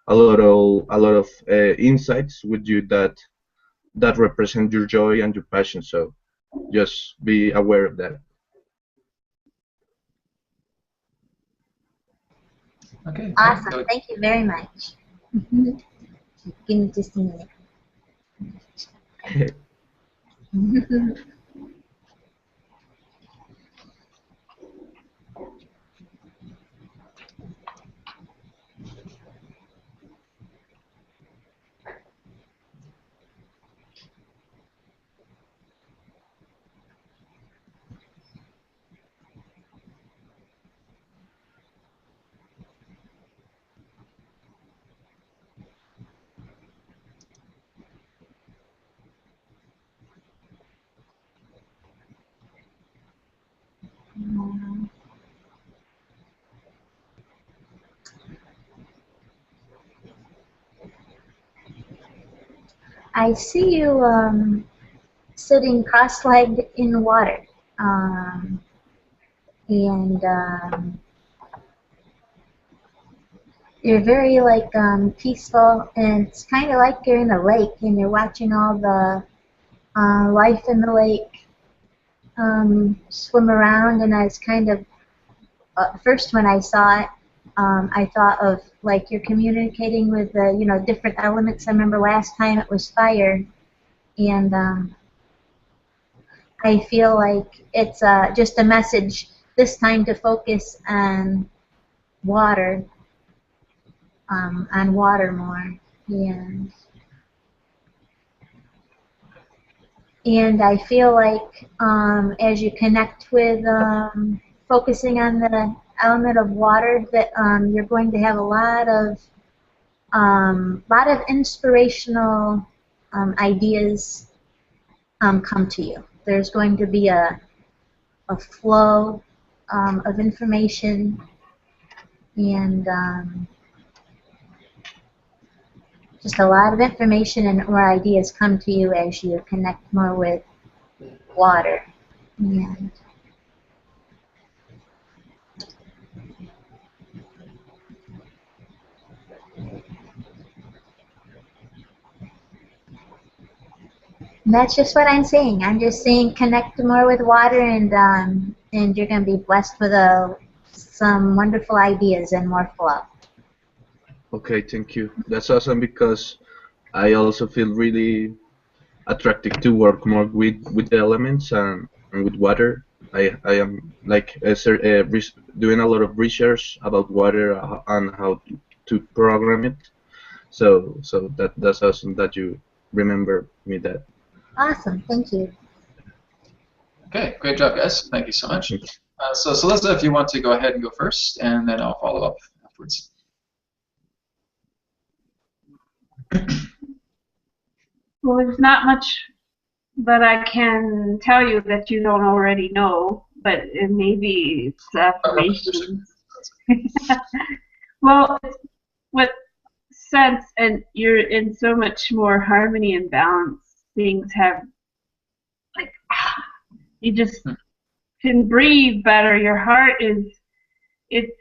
a lot of insights with you that represent your joy and your passion. So just be aware of that. Okay. Awesome. Thank you very much. Give me just a minute. I see you sitting cross-legged in water, and you're very like peaceful, and it's kind of like you're in a lake and you're watching all the life in the lake swim around. And I was kind of first when I saw it, I thought of like you're communicating with the different elements. I remember last time it was fire, and I feel like it's just a message this time to focus on water. On water more, and I feel like as you connect with focusing on the element of water, that you're going to have a lot of inspirational ideas come to you. There's going to be a flow of information, and just a lot of information and more ideas come to you as you connect more with water. And that's just what I'm saying. I'm just saying connect more with water, and you're going to be blessed with some wonderful ideas and more flow. Okay, thank you. That's awesome because I also feel really attracted to work more with the elements and with water. I am like doing a lot of research about water and how to program it. So that's awesome that you remember me that. Awesome, thank you. Okay, great job, guys. Thank you so much. So Celissa, if you want to go ahead and go first, and then I'll follow up afterwards. Well, there's not much that I can tell you that you don't already know, but maybe it's affirmations. Well, what sense, and you're in so much more harmony and balance. Things have, like, you just can breathe better. Your heart is, it's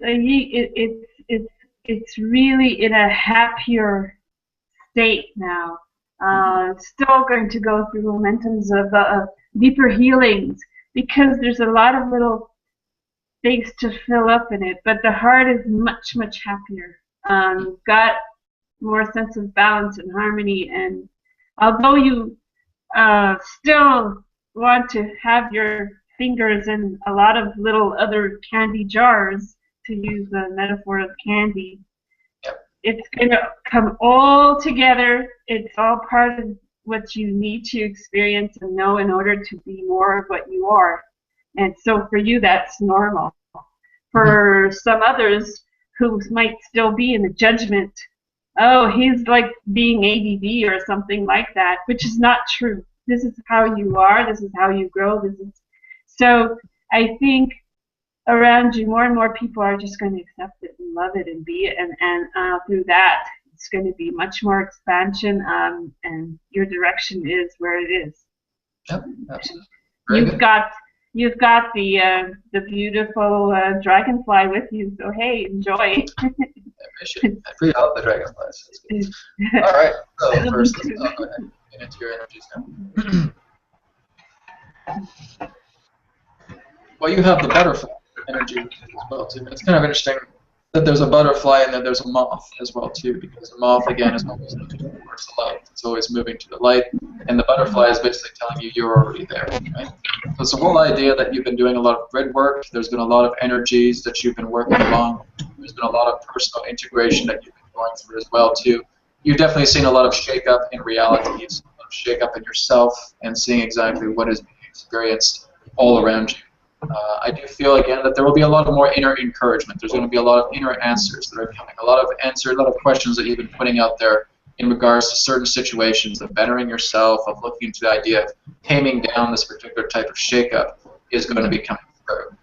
really in a happier state now. Still going to go through momentums of deeper healings because there's a lot of little things to fill up in it, but the heart is much, much happier. Got more sense of balance and harmony, and although you still want to have your fingers in a lot of little other candy jars, to use the metaphor of candy, it's going to come all together. It's all part of what you need to experience and know in order to be more of what you are. And so for you, that's normal. For some others who might still be in the judgment, oh, he's like being ADD or something like that, which is not true. This is how you are. This is how you grow. So I think around you, more and more people are just going to accept it and love it and be it, and through that, it's going to be much more expansion, and your direction is where it is. Yep, absolutely. You've got the beautiful dragonfly with you, so hey, enjoy. I free out the dragonflies. All right, so first, go ahead. Get into your energies now. Well, you have the butterfly energy as well too. It's kind of interesting that there's a butterfly and that there's a moth as well too, because the moth again is always looking towards the light. It's always moving to the light, and the butterfly is basically telling you you're already there. Right? So it's the whole idea that you've been doing a lot of grid work. There's been a lot of energies that you've been working along. There's been a lot of personal integration that you've been going through as well too. You've definitely seen a lot of shake-up in realities, a lot of shake-up in yourself, and seeing exactly what is being experienced all around you. I do feel again that there will be a lot of more inner encouragement. There's going to be a lot of inner answers that are coming, a lot of questions that you've been putting out there in regards to certain situations, of bettering yourself, of looking into the idea of taming down this particular type of shakeup is going to be coming through.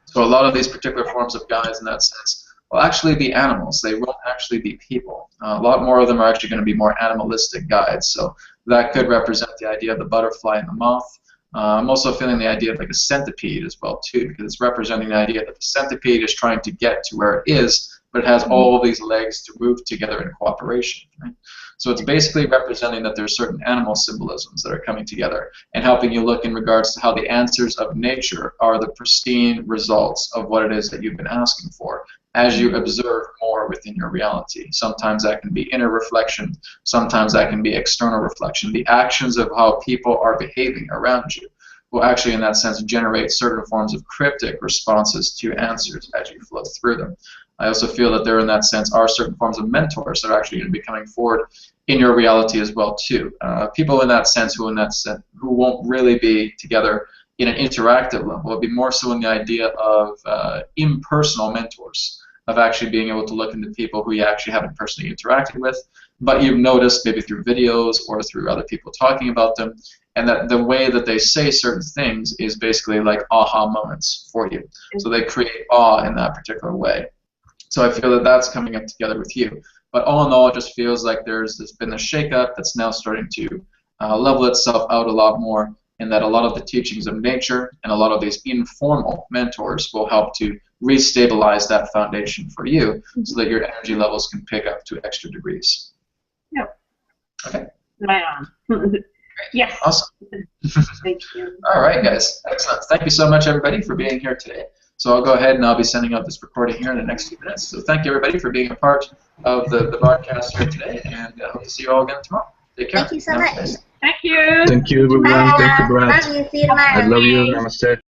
So a lot of these particular forms of guides in that sense will actually be animals. They won't actually be people. A lot more of them are actually going to be more animalistic guides. So That could represent the idea of the butterfly and the moth. I'm also feeling the idea of like a centipede as well too, because it's representing the idea that the centipede is trying to get to where it is, but it has all of these legs to move together in cooperation. Right? So it's basically representing that there's certain animal symbolisms that are coming together and helping you look in regards to how the answers of nature are the pristine results of what it is that you've been asking for as you observe more within your reality. Sometimes that can be inner reflection, sometimes that can be external reflection. The actions of how people are behaving around you will actually, in that sense, generate certain forms of cryptic responses to answers as you flow through them. I also feel that there, in that sense, are certain forms of mentors that are actually going to be coming forward in your reality as well, too. People in that sense who won't really be together in an interactive level. It'll be more so in the idea of impersonal mentors, of actually being able to look into people who you actually haven't personally interacted with, but you've noticed maybe through videos or through other people talking about them, and that the way that they say certain things is basically like aha moments for you. So they create awe in that particular way. So I feel that that's coming up together with you. But all in all, it just feels like there's been a shakeup that's now starting to level itself out a lot more, and that a lot of the teachings of nature and a lot of these informal mentors will help to restabilize that foundation for you so that your energy levels can pick up to extra degrees. Yep. Okay. Right on. Yes. Awesome. Thank you. All right, guys. Excellent. Thank you so much, everybody, for being here today. So I'll go ahead and I'll be sending out this recording here in the next few minutes. So thank you, everybody, for being a part of the broadcast here today, and I hope to see you all again tomorrow. Take care. Thank you so much. Thank you. Thank you, everyone. Bye. Thank you, Brad. Love you. See you tomorrow. I love you. Namaste.